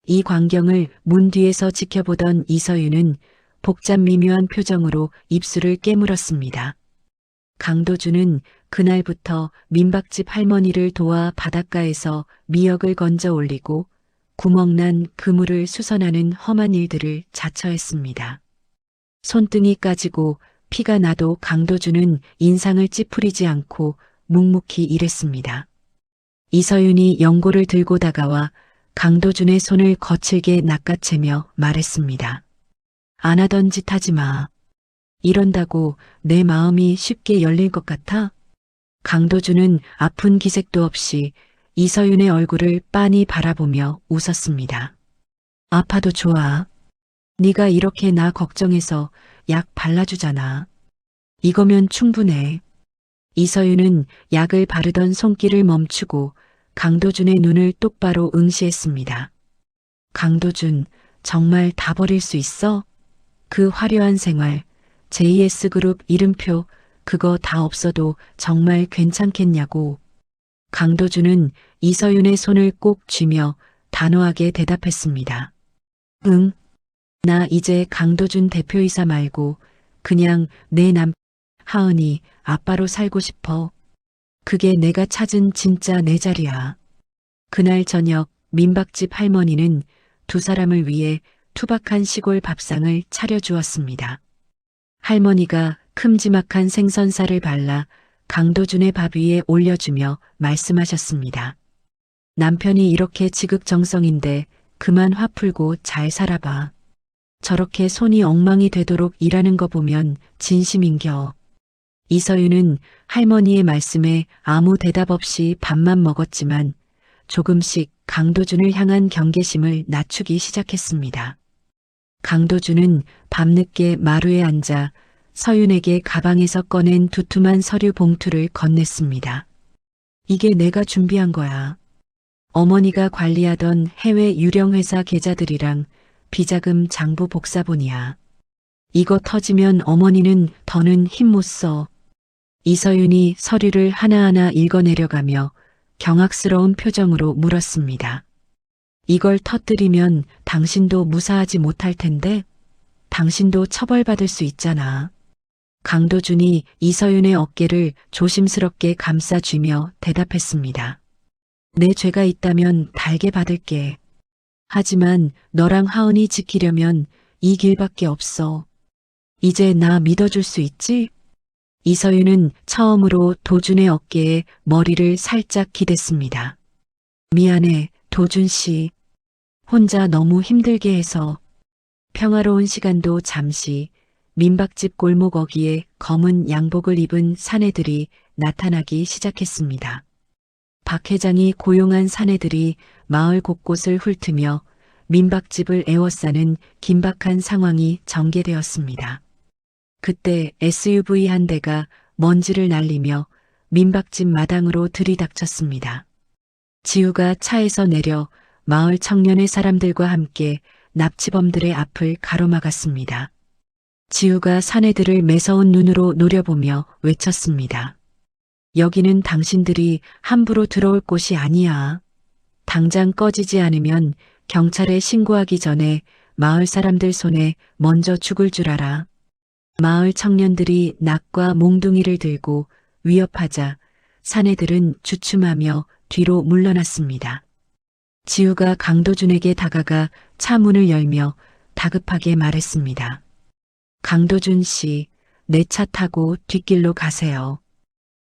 이 광경을 문 뒤에서 지켜보던 이서윤은 복잡 미묘한 표정으로 입술을 깨물었습니다. 강도준은 그날부터 민박집 할머니를 도와 바닷가에서 미역을 건져 올리고 구멍난 그물을 수선하는 험한 일들을 자처했습니다. 손등이 까지고 피가 나도 강도준은 인상을 찌푸리지 않고 묵묵히 일했습니다. 이서윤이 연고를 들고 다가와 강도준의 손을 거칠게 낚아채며 말했습니다. 안 하던 짓 하지 마. 이런다고 내 마음이 쉽게 열릴 것 같아? 강도준은 아픈 기색도 없이 이서윤의 얼굴을 빤히 바라보며 웃었습니다. 아파도 좋아. 네가 이렇게 나 걱정해서 약 발라주잖아. 이거면 충분해. 이서윤은 약을 바르던 손길을 멈추고 강도준의 눈을 똑바로 응시했습니다. 강도준, 정말 다 버릴 수 있어? 그 화려한 생활, JS그룹 이름표, 그거 다 없어도 정말 괜찮겠냐고. 강도준은 이서윤의 손을 꼭 쥐며 단호하게 대답했습니다. 응. 나 이제 강도준 대표이사 말고 그냥 내 하은이 아빠로 살고 싶어. 그게 내가 찾은 진짜 내 자리야. 그날 저녁 민박집 할머니는 두 사람을 위해 투박한 시골 밥상을 차려주었습니다. 할머니가 큼지막한 생선살을 발라 강도준의 밥 위에 올려주며 말씀하셨습니다. 남편이 이렇게 지극정성인데 그만 화 풀고 잘 살아봐. 저렇게 손이 엉망이 되도록 일하는 거 보면 진심인겨. 이서윤은 할머니의 말씀에 아무 대답 없이 밥만 먹었지만 조금씩 강도준을 향한 경계심을 낮추기 시작했습니다. 강도준은 밤늦게 마루에 앉아 서윤에게 가방에서 꺼낸 두툼한 서류 봉투를 건넸습니다. 이게 내가 준비한 거야. 어머니가 관리하던 해외 유령 회사 계좌들이랑 비자금 장부 복사본이야. 이거 터지면 어머니는 더는 힘 못 써. 이서윤이 서류를 하나하나 읽어내려가며 경악스러운 표정으로 물었습니다. 이걸 터뜨리면 당신도 무사하지 못할 텐데 당신도 처벌받을 수 있잖아. 강도준이 이서윤의 어깨를 조심스럽게 감싸쥐며 대답했습니다. 내 죄가 있다면 달게 받을게. 하지만 너랑 하은이 지키려면 이 길밖에 없어. 이제 나 믿어줄 수 있지? 이서윤은 처음으로 도준의 어깨에 머리를 살짝 기댔습니다. 미안해, 도준 씨. 혼자 너무 힘들게 해서. 평화로운 시간도 잠시 민박집 골목 어귀에 검은 양복을 입은 사내들이 나타나기 시작했습니다. 박 회장이 고용한 사내들이 마을 곳곳을 훑으며 민박집을 에워싸는 긴박한 상황이 전개되었습니다. 그때 SUV 한 대가 먼지를 날리며 민박집 마당으로 들이닥쳤습니다. 지우가 차에서 내려 마을 청년의 사람들과 함께 납치범들의 앞을 가로막았습니다. 지우가 사내들을 매서운 눈으로 노려보며 외쳤습니다. 여기는 당신들이 함부로 들어올 곳이 아니야. 당장 꺼지지 않으면 경찰에 신고하기 전에 마을 사람들 손에 먼저 죽을 줄 알아. 마을 청년들이 낙과 몽둥이를 들고 위협하자 사내들은 주춤하며 뒤로 물러났습니다. 지우가 강도준에게 다가가 차 문을 열며 다급하게 말했습니다. 강도준 씨, 내 차 타고 뒷길로 가세요.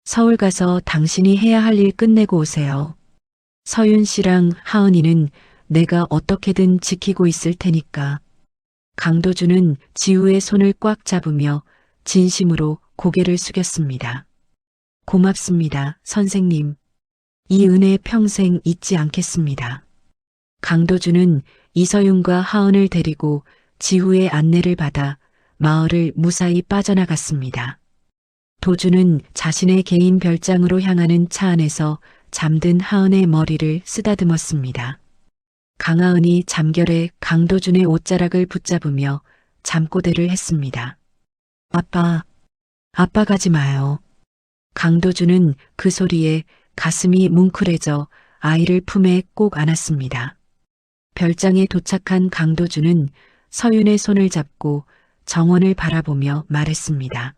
서울 가서 당신이 해야 할 일 끝내고 오세요. 서윤 씨랑 하은이는 내가 어떻게든 지키고 있을 테니까. 강도준은 지우의 손을 꽉 잡으며 진심으로 고개를 숙였습니다. 고맙습니다, 선생님. 이 은혜 평생 잊지 않겠습니다. 강도준은 이서윤과 하은을 데리고 지우의 안내를 받아 마을을 무사히 빠져나갔습니다. 도준은 자신의 개인 별장으로 향하는 차 안에서 잠든 하은의 머리를 쓰다듬었습니다. 강하은이 잠결에 강도준의 옷자락을 붙잡으며 잠꼬대를 했습니다. 아빠 가지 마요. 강도준은 그 소리에 가슴이 뭉클해져 아이를 품에 꼭 안았습니다. 별장에 도착한 강도준은 서윤의 손을 잡고 정원을 바라보며 말했습니다.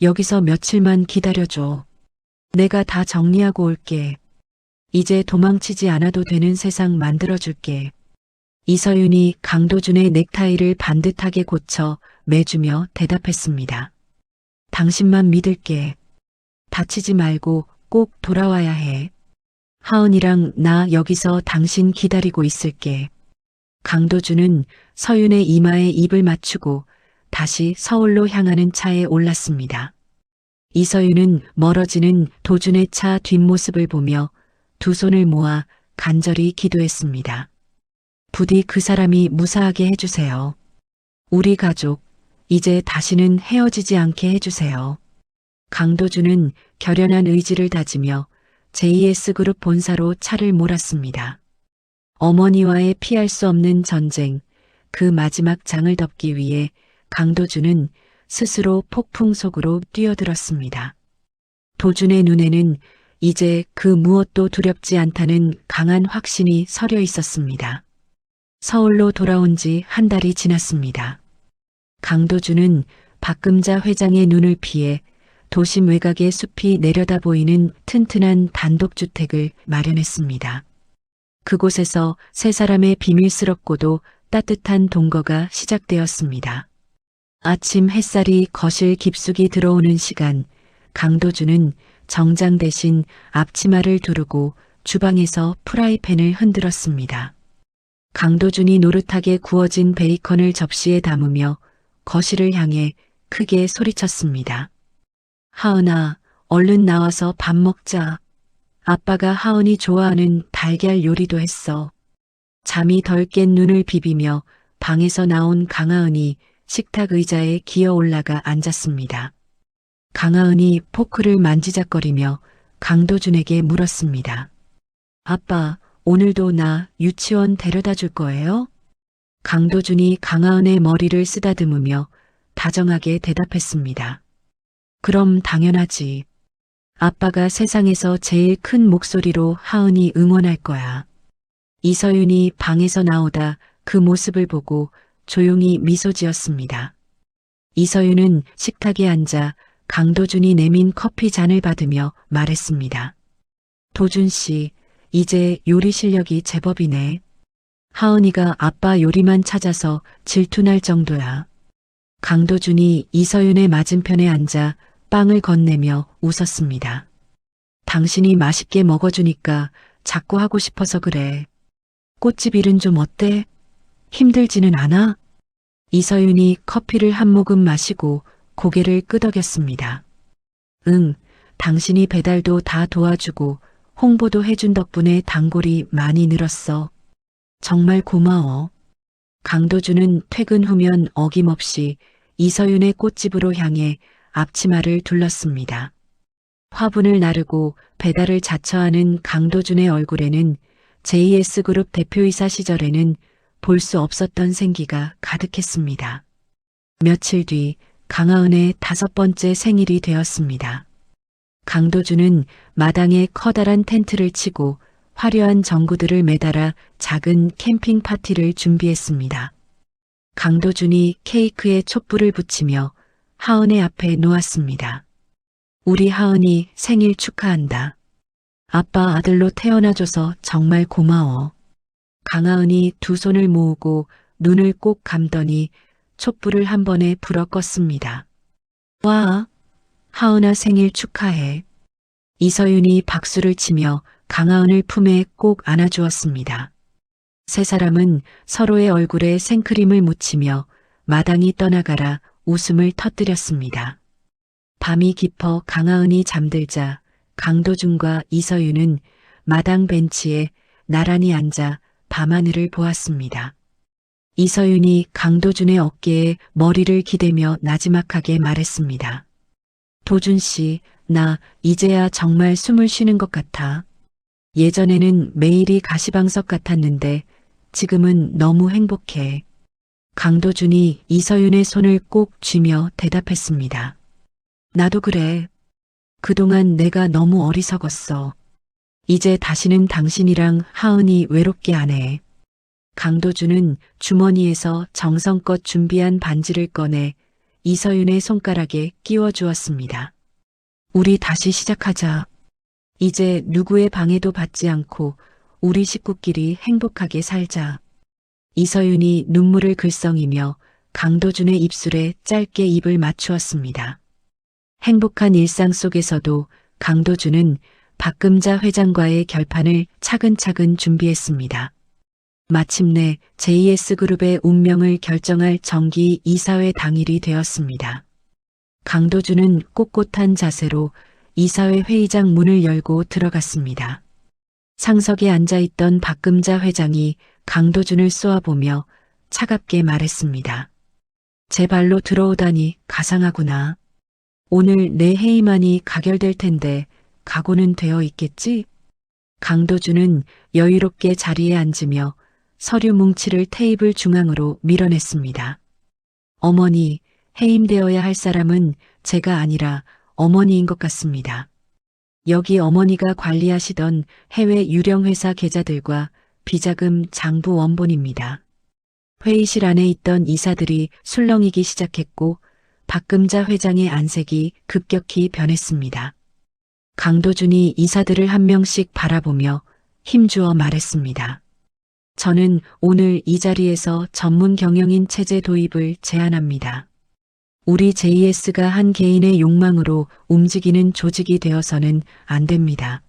여기서 며칠만 기다려줘. 내가 다 정리하고 올게. 이제 도망치지 않아도 되는 세상 만들어줄게. 이서윤이 강도준의 넥타이를 반듯하게 고쳐 매주며 대답했습니다. 당신만 믿을게. 다치지 말고 꼭 돌아와야 해. 하은이랑 나 여기서 당신 기다리고 있을게. 강도준은 서윤의 이마에 입을 맞추고 다시 서울로 향하는 차에 올랐습니다. 이서윤은 멀어지는 도준의 차 뒷모습을 보며 두 손을 모아 간절히 기도했습니다. 부디 그 사람이 무사하게 해주세요. 우리 가족, 이제 다시는 헤어지지 않게 해주세요. 강도준은 결연한 의지를 다지며 JS그룹 본사로 차를 몰았습니다. 어머니와의 피할 수 없는 전쟁, 그 마지막 장을 덮기 위해 강도준은 스스로 폭풍 속으로 뛰어들었습니다. 도준의 눈에는 이제 그 무엇도 두렵지 않다는 강한 확신이 서려 있었습니다. 서울로 돌아온 지 한 달이 지났습니다. 강도준은 박금자 회장의 눈을 피해 도심 외곽의 숲이 내려다 보이는 튼튼한 단독주택을 마련했습니다. 그곳에서 세 사람의 비밀스럽고도 따뜻한 동거가 시작되었습니다. 아침 햇살이 거실 깊숙이 들어오는 시간, 강도준은 정장 대신 앞치마를 두르고 주방에서 프라이팬을 흔들었습니다. 강도준이 노릇하게 구워진 베이컨을 접시에 담으며 거실을 향해 크게 소리쳤습니다. 하은아, 얼른 나와서 밥 먹자. 아빠가 하은이 좋아하는 달걀 요리도 했어. 잠이 덜 깬 눈을 비비며 방에서 나온 강하은이 식탁 의자에 기어 올라가 앉았습니다. 강하은이 포크를 만지작거리며 강도준에게 물었습니다. 아빠, 오늘도 나 유치원 데려다 줄 거예요? 강도준이 강하은의 머리를 쓰다듬으며 다정하게 대답했습니다. 그럼 당연하지. 아빠가 세상에서 제일 큰 목소리로 하은이 응원할 거야. 이서윤이 방에서 나오다 그 모습을 보고 조용히 미소 지었습니다. 이서윤은 식탁에 앉아 강도준이 내민 커피 잔을 받으며 말했습니다. 도준 씨, 이제 요리 실력이 제법이네. 하은이가 아빠 요리만 찾아서 질투날 정도야. 강도준이 이서윤의 맞은편에 앉아 빵을 건네며 웃었습니다. 당신이 맛있게 먹어주니까 자꾸 하고 싶어서 그래. 꽃집 일은 좀 어때? 힘들지는 않아? 이서윤이 커피를 한 모금 마시고 고개를 끄덕였습니다. 응, 당신이 배달도 다 도와주고 홍보도 해준 덕분에 단골이 많이 늘었어. 정말 고마워. 강도준은 퇴근 후면 어김없이 이서윤의 꽃집으로 향해 앞치마를 둘렀습니다. 화분을 나르고 배달을 자처하는 강도준의 얼굴에는 JS그룹 대표이사 시절에는 볼 수 없었던 생기가 가득했습니다. 며칠 뒤 강하은의 5번째 생일이 되었습니다. 강도준은 마당에 커다란 텐트를 치고 화려한 전구들을 매달아 작은 캠핑 파티를 준비했습니다. 강도준이 케이크에 촛불을 붙이며 하은의 앞에 놓았습니다. 우리 하은이 생일 축하한다. 아빠 아들로 태어나줘서 정말 고마워. 강하은이 두 손을 모으고 눈을 꼭 감더니 촛불을 한 번에 불어 껐습니다. 와, 하은아 생일 축하해. 이서윤이 박수를 치며 강하은을 품에 꼭 안아주었습니다. 세 사람은 서로의 얼굴에 생크림을 묻히며 마당이 떠나가라 웃음을 터뜨렸습니다. 밤이 깊어 강하은이 잠들자 강도준과 이서윤은 마당 벤치에 나란히 앉아 밤하늘을 보았습니다. 이서윤이 강도준의 어깨에 머리를 기대며 나지막하게 말했습니다. 도준 씨, 나 이제야 정말 숨을 쉬는 것 같아. 예전에는 매일이 가시방석 같았는데 지금은 너무 행복해. 강도준이 이서윤의 손을 꼭 쥐며 대답했습니다. 나도 그래. 그동안 내가 너무 어리석었어. 이제 다시는 당신이랑 하은이 외롭게 안 해. 강도준은 주머니에서 정성껏 준비한 반지를 꺼내 이서윤의 손가락에 끼워 주었습니다. 우리 다시 시작하자. 이제 누구의 방해도 받지 않고 우리 식구끼리 행복하게 살자. 이서윤이 눈물을 글썽이며 강도준의 입술에 짧게 입을 맞추었습니다. 행복한 일상 속에서도 강도주는 박금자 회장과의 결판을 차근차근 준비했습니다. 마침내 JS그룹의 운명을 결정할 정기 이사회 당일이 되었습니다. 강도주는 꼿꼿한 자세로 이사회 회의장 문을 열고 들어갔습니다. 상석에 앉아있던 박금자 회장이 강도준을 쏘아보며 차갑게 말했습니다. 제 발로 들어오다니 가상하구나. 오늘 내 회의만이 가결될 텐데 각오는 되어 있겠지? 강도준은 여유롭게 자리에 앉으며 서류 뭉치를 테이블 중앙으로 밀어냈습니다. 어머니, 해임되어야 할 사람은 제가 아니라 어머니인 것 같습니다. 여기 어머니가 관리하시던 해외 유령회사 계좌들과 비자금 장부 원본입니다. 회의실 안에 있던 이사들이 술렁이기 시작했고 박금자 회장의 안색이 급격히 변했습니다. 강도준이 이사들을 한 명씩 바라보며 힘주어 말했습니다. 저는 오늘 이 자리에서 전문 경영인 체제 도입을 제안합니다. 우리 JS가 한 개인의 욕망으로 움직이는 조직이 되어서는 안 됩니다.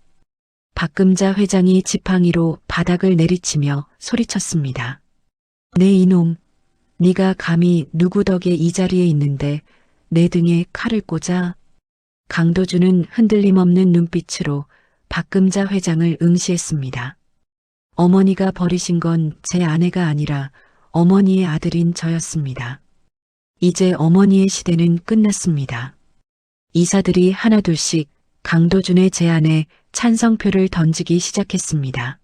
박금자 회장이 지팡이로 바닥을 내리치며 소리쳤습니다. 네 이놈, 네가 감히 누구 덕에 이 자리에 있는데 내 등에 칼을 꽂아? 강도준은 흔들림 없는 눈빛으로 박금자 회장을 응시했습니다. 어머니가 버리신 건 제 아내가 아니라 어머니의 아들인 저였습니다. 이제 어머니의 시대는 끝났습니다. 이사들이 하나둘씩 강도준의 제안에 찬성표를 던지기 시작했습니다.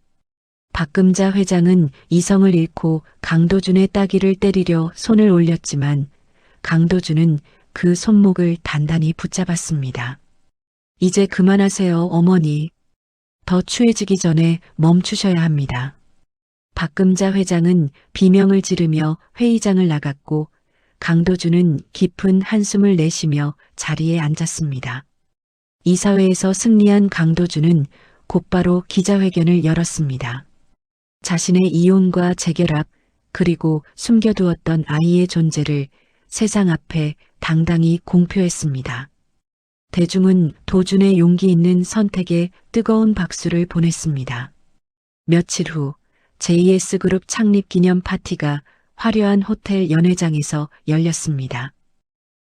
박금자 회장은 이성을 잃고 강도준의 따귀를 때리려 손을 올렸지만 강도준은 그 손목을 단단히 붙잡았습니다. 이제 그만하세요, 어머니. 더 추해지기 전에 멈추셔야 합니다. 박금자 회장은 비명을 지르며 회의장을 나갔고 강도준은 깊은 한숨을 내쉬며 자리에 앉았습니다. 이사회에서 승리한 강도준은 곧바로 기자회견을 열었습니다. 자신의 이혼과 재결합 그리고 숨겨두었던 아이의 존재를 세상 앞에 당당히 공표했습니다. 대중은 도준의 용기 있는 선택에 뜨거운 박수를 보냈습니다. 며칠 후 JS그룹 창립 기념 파티가 화려한 호텔 연회장에서 열렸습니다.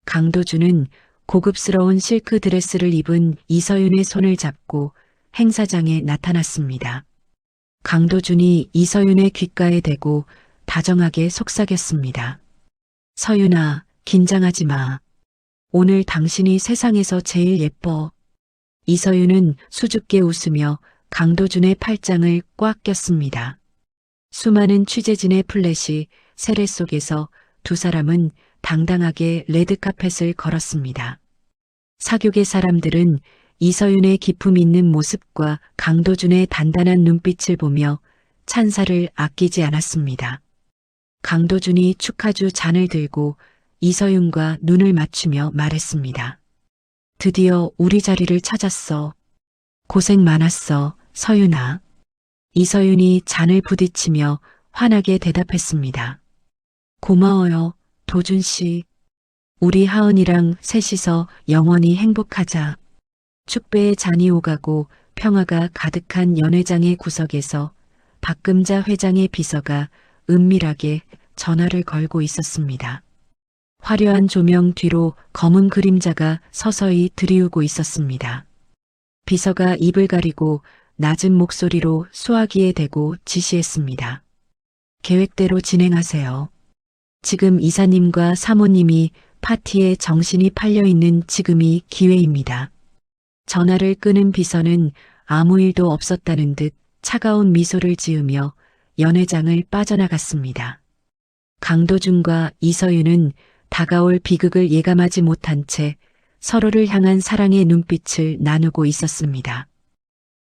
강도준은 고급스러운 실크 드레스를 입은 이서윤의 손을 잡고 행사장에 나타났습니다. 강도준이 이서윤의 귓가에 대고 다정하게 속삭였습니다. 서윤아, 긴장하지 마. 오늘 당신이 세상에서 제일 예뻐. 이서윤은 수줍게 웃으며 강도준의 팔짱을 꽉 꼈습니다. 수많은 취재진의 플래시, 세례 속에서 두 사람은 당당하게 레드카펫을 걸었습니다. 사교계 사람들은 이서윤의 기품 있는 모습과 강도준의 단단한 눈빛을 보며 찬사를 아끼지 않았습니다. 강도준이 축하주 잔을 들고 이서윤과 눈을 맞추며 말했습니다. 드디어 우리 자리를 찾았어. 고생 많았어, 서윤아. 이서윤이 잔을 부딪히며 환하게 대답했습니다. 고마워요, 도준 씨. 우리 하은이랑 셋이서 영원히 행복하자. 축배의 잔이 오가고 평화가 가득한 연회장의 구석에서 박금자 회장의 비서가 은밀하게 전화를 걸고 있었습니다. 화려한 조명 뒤로 검은 그림자가 서서히 들이우고 있었습니다. 비서가 입을 가리고 낮은 목소리로 수화기에 대고 지시했습니다. 계획대로 진행하세요. 지금 이사님과 사모님이 파티에 정신이 팔려있는 지금이 기회입니다. 전화를 끄는 비서는 아무 일도 없었다는 듯 차가운 미소를 지으며 연회장을 빠져나갔습니다. 강도준과 이서윤은 다가올 비극을 예감하지 못한 채 서로를 향한 사랑의 눈빛을 나누고 있었습니다.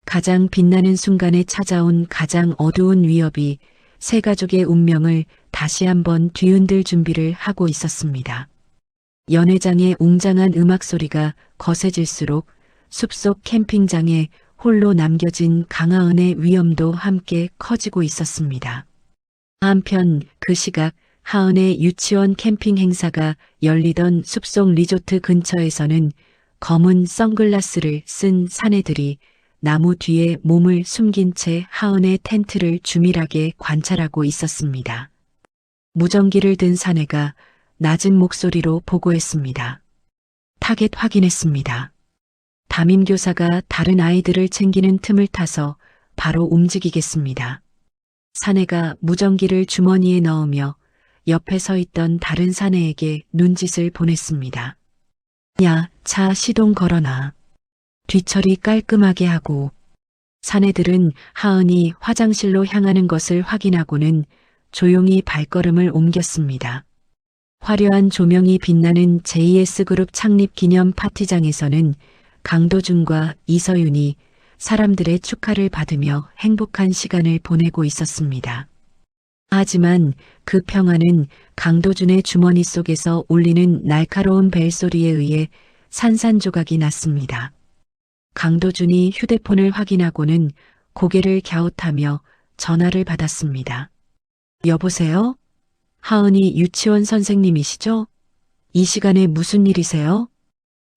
가장 빛나는 순간에 찾아온 가장 어두운 위협이 세 가족의 운명을 다시 한번 뒤흔들 준비를 하고 있었습니다. 연회장의 웅장한 음악 소리가 거세질수록 숲속 캠핑장에 홀로 남겨진 강하은의 위험도 함께 커지고 있었습니다. 한편 그 시각 하은의 유치원 캠핑 행사가 열리던 숲속 리조트 근처에서는 검은 선글라스를 쓴 사내들이 나무 뒤에 몸을 숨긴 채 하은의 텐트를 주밀하게 관찰하고 있었습니다. 무전기를 든 사내가 낮은 목소리로 보고했습니다. 타겟 확인했습니다. 담임교사가 다른 아이들을 챙기는 틈을 타서 바로 움직이겠습니다. 사내가 무전기를 주머니에 넣으며 옆에 서 있던 다른 사내에게 눈짓을 보냈습니다. 야, 차 시동 걸어놔. 뒤처리 깔끔하게 하고. 사내들은 하은이 화장실로 향하는 것을 확인하고는 조용히 발걸음을 옮겼습니다. 화려한 조명이 빛나는 JS그룹 창립 기념 파티장에서는 강도준과 이서윤이 사람들의 축하를 받으며 행복한 시간을 보내고 있었습니다. 하지만 그 평화는 강도준의 주머니 속에서 울리는 날카로운 벨소리에 의해 산산조각이 났습니다. 강도준이 휴대폰을 확인하고는 고개를 갸웃하며 전화를 받았습니다. 여보세요? 하은이 유치원 선생님이시죠? 이 시간에 무슨 일이세요?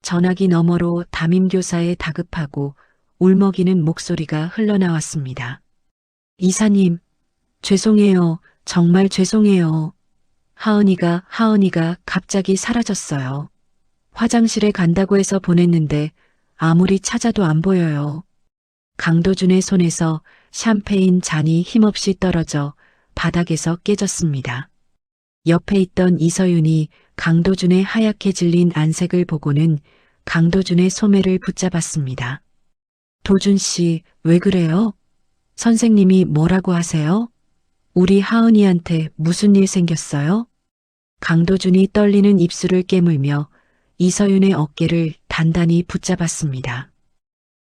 전화기 너머로 담임교사의 다급하고 울먹이는 목소리가 흘러나왔습니다. 이사님, 죄송해요. 정말 죄송해요. 하은이가 갑자기 사라졌어요. 화장실에 간다고 해서 보냈는데 아무리 찾아도 안 보여요. 강도준의 손에서 샴페인 잔이 힘없이 떨어져 바닥에서 깨졌습니다. 옆에 있던 이서윤이 강도준의 하얗게 질린 안색을 보고는 강도준의 소매를 붙잡았습니다. 도준 씨, 왜 그래요? 선생님이 뭐라고 하세요? 우리 하은이한테 무슨 일 생겼어요? 강도준이 떨리는 입술을 깨물며 이서윤의 어깨를 단단히 붙잡았습니다.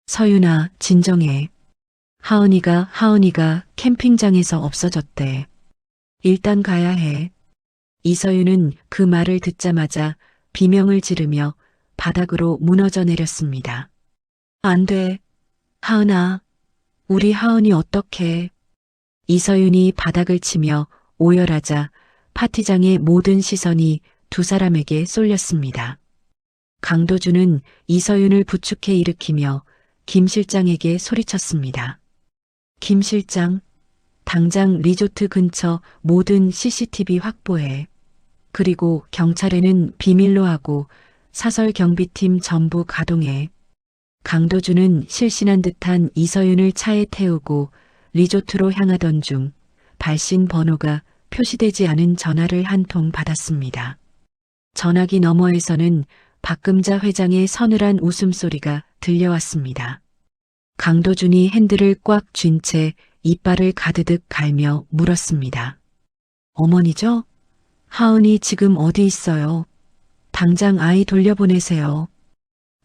서윤아, 진정해. 하은이가 캠핑장에서 없어졌대. 일단 가야 해. 이서윤은 그 말을 듣자마자 비명을 지르며 바닥으로 무너져 내렸습니다. 안 돼. 하은아, 우리 하은이 어떡해. 이서윤이 바닥을 치며 오열하자 파티장의 모든 시선이 두 사람에게 쏠렸습니다. 강도준은 이서윤을 부축해 일으키며 김 실장에게 소리쳤습니다. 김 실장, 당장 리조트 근처 모든 CCTV 확보해. 그리고 경찰에는 비밀로 하고 사설 경비팀 전부 가동해. 강도준은 실신한 듯한 이서윤을 차에 태우고 리조트로 향하던 중 발신 번호가 표시되지 않은 전화를 한 통 받았습니다. 전화기 너머에서는 박금자 회장의 서늘한 웃음소리가 들려왔습니다. 강도준이 핸들을 꽉 쥔 채 이빨을 가드득 갈며 물었습니다. 어머니죠? 하은이 지금 어디 있어요? 당장 아이 돌려보내세요.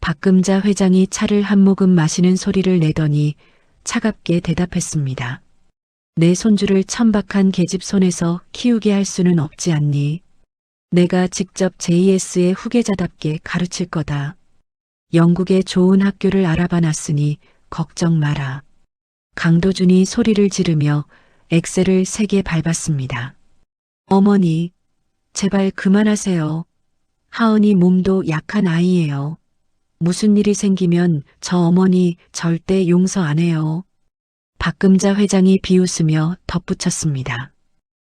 박금자 회장이 차를 한 모금 마시는 소리를 내더니 차갑게 대답했습니다. 내 손주를 천박한 계집 손에서 키우게 할 수는 없지 않니? 내가 직접 JS의 후계자답게 가르칠 거다. 영국의 좋은 학교를 알아봐 놨으니 걱정 마라. 강도준이 소리를 지르며 엑셀을 세게 밟았습니다. 어머니, 제발 그만하세요. 하은이 몸도 약한 아이예요. 무슨 일이 생기면 저 어머니 절대 용서 안 해요. 박금자 회장이 비웃으며 덧붙였습니다.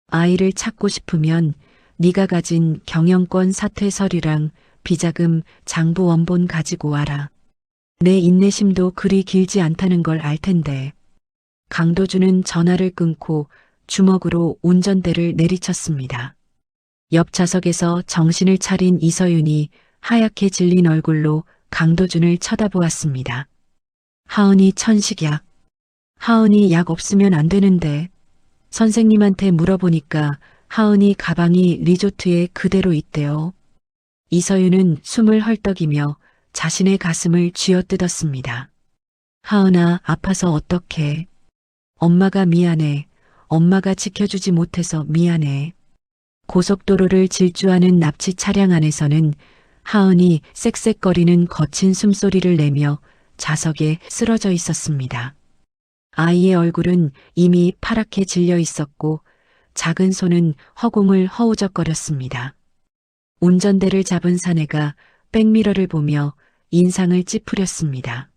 아이를 찾고 싶으면 네가 가진 경영권 사퇴 서류랑 비자금 장부 원본 가지고 와라. 내 인내심도 그리 길지 않다는 걸 알 텐데. 강도준은 전화를 끊고 주먹으로 운전대를 내리쳤습니다. 옆 좌석에서 정신을 차린 이서윤이 하얗게 질린 얼굴로 강도준을 쳐다보았습니다. 하은이 천식약. 하은이 약 없으면 안 되는데. 선생님한테 물어보니까 하은이 가방이 리조트에 그대로 있대요. 이서윤은 숨을 헐떡이며 자신의 가슴을 쥐어뜯었습니다. 하은아, 아파서 어떡해. 엄마가 미안해. 엄마가 지켜주지 못해서 미안해. 고속도로를 질주하는 납치 차량 안에서는 하은이 쌕쌕거리는 거친 숨소리를 내며 좌석에 쓰러져 있었습니다. 아이의 얼굴은 이미 파랗게 질려 있었고 작은 손은 허공을 허우적거렸습니다. 운전대를 잡은 사내가 백미러를 보며 인상을 찌푸렸습니다.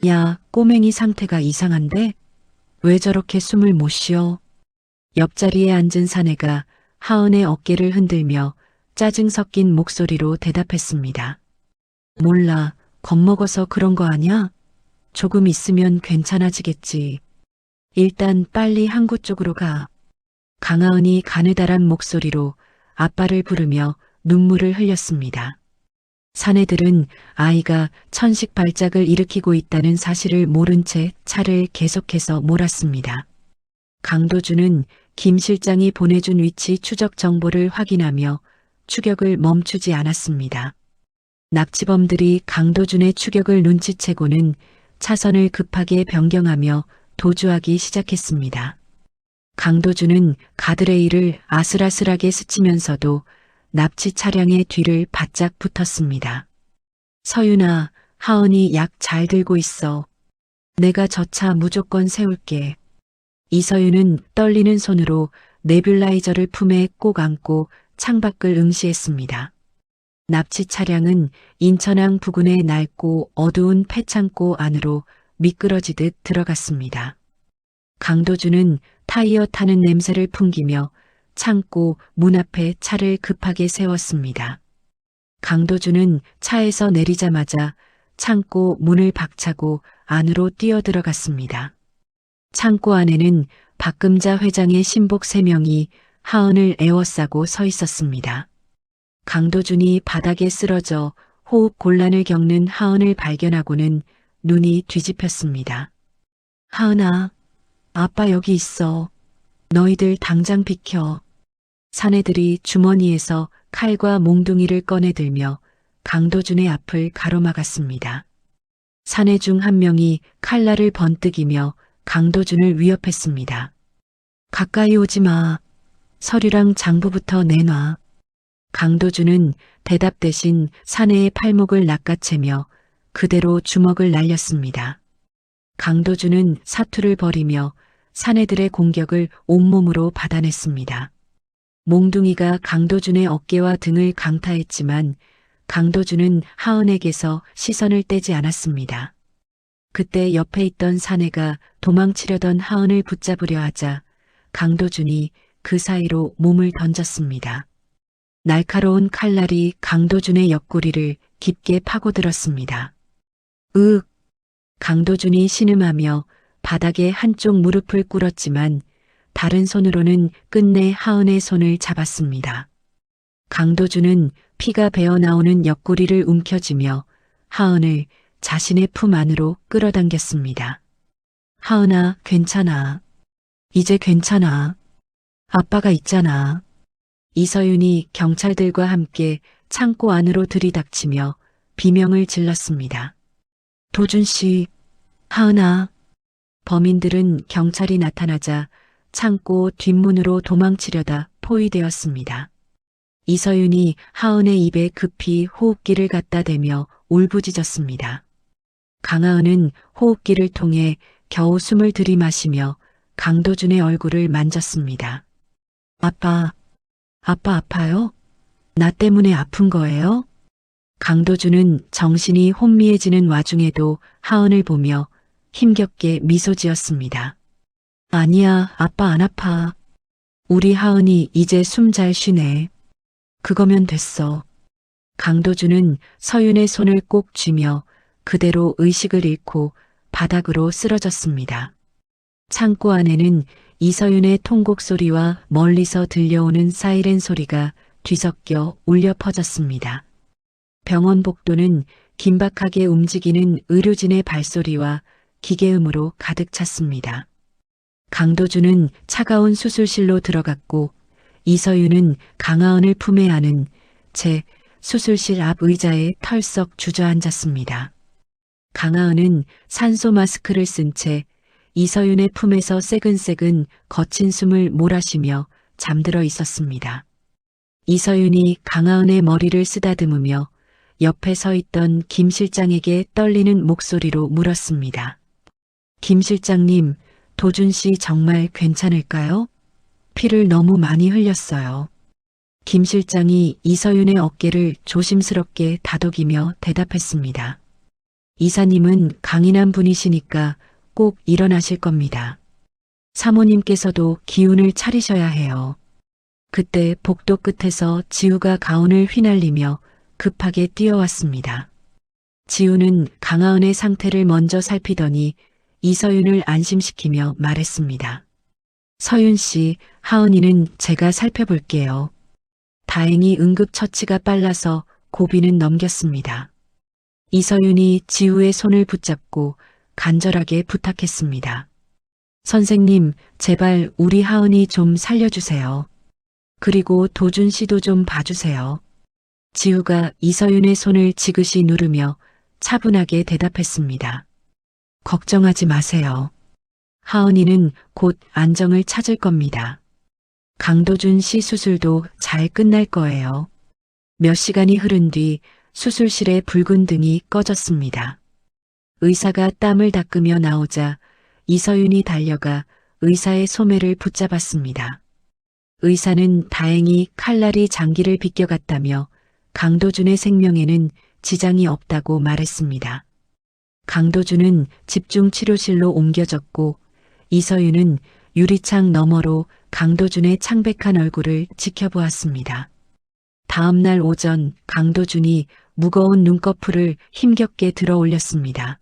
야, 꼬맹이 상태가 이상한데? 왜 저렇게 숨을 못 쉬어? 옆자리에 앉은 사내가 하은의 어깨를 흔들며 짜증 섞인 목소리로 대답했습니다. 몰라, 겁먹어서 그런 거 아냐? 조금 있으면 괜찮아지겠지. 일단 빨리 항구 쪽으로 가. 강하은이 가느다란 목소리로 아빠를 부르며 눈물을 흘렸습니다. 사내들은 아이가 천식 발작을 일으키고 있다는 사실을 모른 채 차를 계속해서 몰았습니다. 강도준은 김 실장이 보내준 위치 추적 정보를 확인하며 추격을 멈추지 않았습니다. 납치범들이 강도준의 추격을 눈치채고는 차선을 급하게 변경하며 도주하기 시작했습니다. 강도준은 가드레일을 아슬아슬하게 스치면서도 납치 차량의 뒤를 바짝 붙었습니다. 서윤아, 하은이 약 잘 들고 있어. 내가 저 차 무조건 세울게. 이서윤은 떨리는 손으로 네뷸라이저를 품에 꼭 안고 창밖을 응시했습니다. 납치 차량은 인천항 부근의 낡고 어두운 폐창고 안으로 미끄러지듯 들어갔습니다. 강도준은 타이어 타는 냄새를 풍기며 창고 문 앞에 차를 급하게 세웠습니다. 강도준은 차에서 내리자마자 창고 문을 박차고 안으로 뛰어들어갔습니다. 창고 안에는 박금자 회장의 신복 3명이 하은을 에워싸고 서 있었습니다. 강도준이 바닥에 쓰러져 호흡 곤란을 겪는 하은을 발견하고는 눈이 뒤집혔습니다. 하은아, 아빠 여기 있어. 너희들 당장 비켜. 사내들이 주머니에서 칼과 몽둥이를 꺼내들며 강도준의 앞을 가로막았습니다. 사내 중 한 명이 칼날을 번뜩이며 강도준을 위협했습니다. 가까이 오지 마. 서류랑 장부부터 내놔. 강도준은 대답 대신 사내의 팔목을 낚아채며 그대로 주먹을 날렸습니다. 강도준은 사투를 벌이며 사내들의 공격을 온몸으로 받아냈습니다. 몽둥이가 강도준의 어깨와 등을 강타했지만 강도준은 하은에게서 시선을 떼지 않았습니다. 그때 옆에 있던 사내가 도망치려던 하은을 붙잡으려 하자 강도준이 그 사이로 몸을 던졌습니다. 날카로운 칼날이 강도준의 옆구리를 깊게 파고들었습니다. 으윽! 강도준이 신음하며 바닥에 한쪽 무릎을 꿇었지만 다른 손으로는 끝내 하은의 손을 잡았습니다. 강도준은 피가 배어나오는 옆구리를 움켜쥐며 하은을 자신의 품 안으로 끌어당겼습니다. 하은아, 괜찮아. 이제 괜찮아. 아빠가 있잖아. 이서윤이 경찰들과 함께 창고 안으로 들이닥치며 비명을 질렀습니다. 도준 씨, 하은아. 범인들은 경찰이 나타나자 창고 뒷문으로 도망치려다 포위되었습니다. 이서윤이 하은의 입에 급히 호흡기를 갖다 대며 울부짖었습니다. 강하은은 호흡기를 통해 겨우 숨을 들이마시며 강도준의 얼굴을 만졌습니다. 아빠 아파요? 나 때문에 아픈 거예요? 강도준은 정신이 혼미해지는 와중에도 하은을 보며 힘겹게 미소 지었습니다. 아니야, 아빠 안 아파. 우리 하은이 이제 숨 잘 쉬네. 그거면 됐어. 강도준은 서윤의 손을 꼭 쥐며 그대로 의식을 잃고 바닥으로 쓰러졌습니다. 창고 안에는 이서윤의 통곡 소리와 멀리서 들려오는 사이렌 소리가 뒤섞여 울려 퍼졌습니다. 병원 복도는 긴박하게 움직이는 의료진의 발소리와 기계음으로 가득 찼습니다. 강도준은 차가운 수술실로 들어갔고 이서윤은 강하은을 품에 안은 채 수술실 앞 의자에 털썩 주저앉았습니다. 강하은은 산소 마스크를 쓴 채 이서윤의 품에서 새근새근 거친 숨을 몰아쉬며 잠들어 있었습니다. 이서윤이 강하은의 머리를 쓰다듬으며 옆에 서 있던 김 실장에게 떨리는 목소리로 물었습니다. 김 실장님, 도준 씨 정말 괜찮을까요? 피를 너무 많이 흘렸어요. 김 실장이 이서윤의 어깨를 조심스럽게 다독이며 대답했습니다. 이사님은 강인한 분이시니까 꼭 일어나실 겁니다. 사모님께서도 기운을 차리셔야 해요. 그때 복도 끝에서 지우가 가운을 휘날리며 급하게 뛰어왔습니다. 지우는 강하은의 상태를 먼저 살피더니 이서윤을 안심시키며 말했습니다. 서윤 씨, 하은이는 제가 살펴볼게요. 다행히 응급처치가 빨라서 고비는 넘겼습니다. 이서윤이 지우의 손을 붙잡고 간절하게 부탁했습니다. 선생님, 제발 우리 하은이 좀 살려주세요. 그리고 도준 씨도 좀 봐주세요. 지우가 이서윤의 손을 지그시 누르며 차분하게 대답했습니다. 걱정하지 마세요. 하은이는 곧 안정을 찾을 겁니다. 강도준 씨 수술도 잘 끝날 거예요. 몇 시간이 흐른 뒤 수술실의 붉은 등이 꺼졌습니다. 의사가 땀을 닦으며 나오자 이서윤이 달려가 의사의 소매를 붙잡았습니다. 의사는 다행히 칼날이 장기를 비껴갔다며 강도준의 생명에는 지장이 없다고 말했습니다. 강도준은 집중치료실로 옮겨졌고 이서윤은 유리창 너머로 강도준의 창백한 얼굴을 지켜보았습니다. 다음 날 오전 강도준이 무거운 눈꺼풀을 힘겹게 들어 올렸습니다.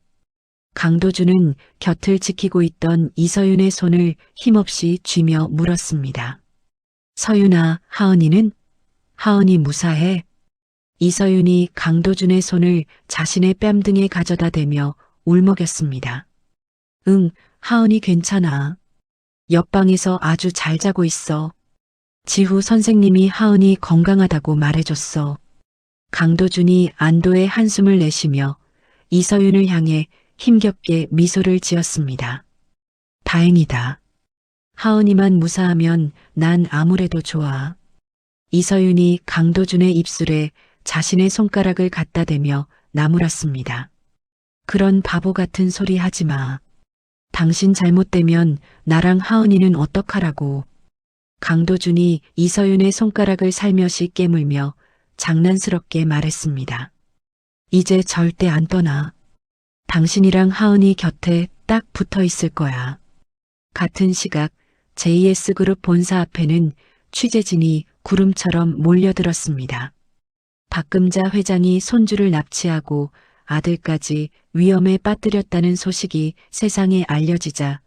강도준은 곁을 지키고 있던 이서윤의 손을 힘없이 쥐며 물었습니다. 서윤아, 하은이는? 하은이 무사해? 이서윤이 강도준의 손을 자신의 뺨등에 가져다 대며 울먹였습니다. 응, 하은이 괜찮아. 옆방에서 아주 잘 자고 있어. 지후 선생님이 하은이 건강하다고 말해줬어. 강도준이 안도의 한숨을 내쉬며 이서윤을 향해 힘겹게 미소를 지었습니다. 다행이다. 하은이만 무사하면 난 아무래도 좋아. 이서윤이 강도준의 입술에 자신의 손가락을 갖다 대며 나무랐습니다. 그런 바보 같은 소리 하지 마. 당신 잘못되면 나랑 하은이는 어떡하라고. 강도준이 이서윤의 손가락을 살며시 깨물며 장난스럽게 말했습니다. 이제 절대 안 떠나. 당신이랑 하은이 곁에 딱 붙어 있을 거야. 같은 시각 JS그룹 본사 앞에는 취재진이 구름처럼 몰려들었습니다. 박금자 회장이 손주를 납치하고 아들까지 위험에 빠뜨렸다는 소식이 세상에 알려지자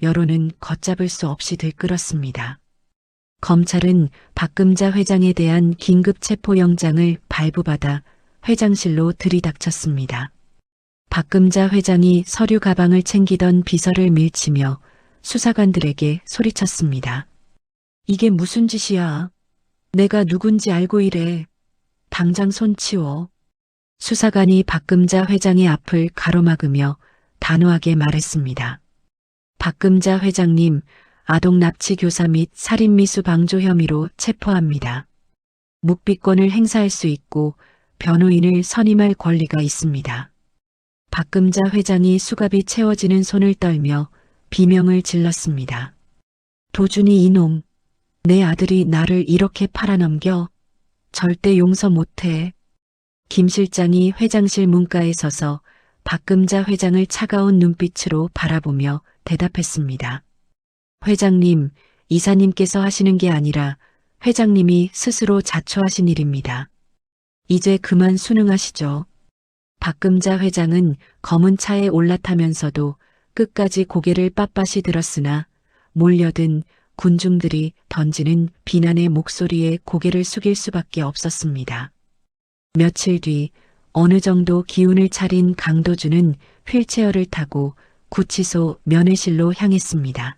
여론은 걷잡을 수 없이 들끓었습니다. 검찰은 박금자 회장에 대한 긴급 체포영장을 발부받아 회장실로 들이닥쳤습니다. 박금자 회장이 서류 가방을 챙기던 비서를 밀치며 수사관들에게 소리쳤습니다. 이게 무슨 짓이야? 내가 누군지 알고 이래. 당장 손 치워. 수사관이 박금자 회장의 앞을 가로막으며 단호하게 말했습니다. 박금자 회장님, 아동 납치 교사 및 살인미수 방조 혐의로 체포합니다. 묵비권을 행사할 수 있고 변호인을 선임할 권리가 있습니다. 박금자 회장이 수갑이 채워지는 손을 떨며 비명을 질렀습니다. 도준이 이놈, 내 아들이 나를 이렇게 팔아넘겨? 절대 용서 못해. 김 실장이 회장실 문가에 서서 박금자 회장을 차가운 눈빛으로 바라보며 대답했습니다. 회장님, 이사님께서 하시는 게 아니라 회장님이 스스로 자초하신 일입니다. 이제 그만 순응하시죠. 박금자 회장은 검은 차에 올라타면서도 끝까지 고개를 빳빳이 들었으나 몰려든 군중들이 던지는 비난의 목소리에 고개를 숙일 수밖에 없었습니다. 며칠 뒤 어느 정도 기운을 차린 강도준은 휠체어를 타고 구치소 면회실로 향했습니다.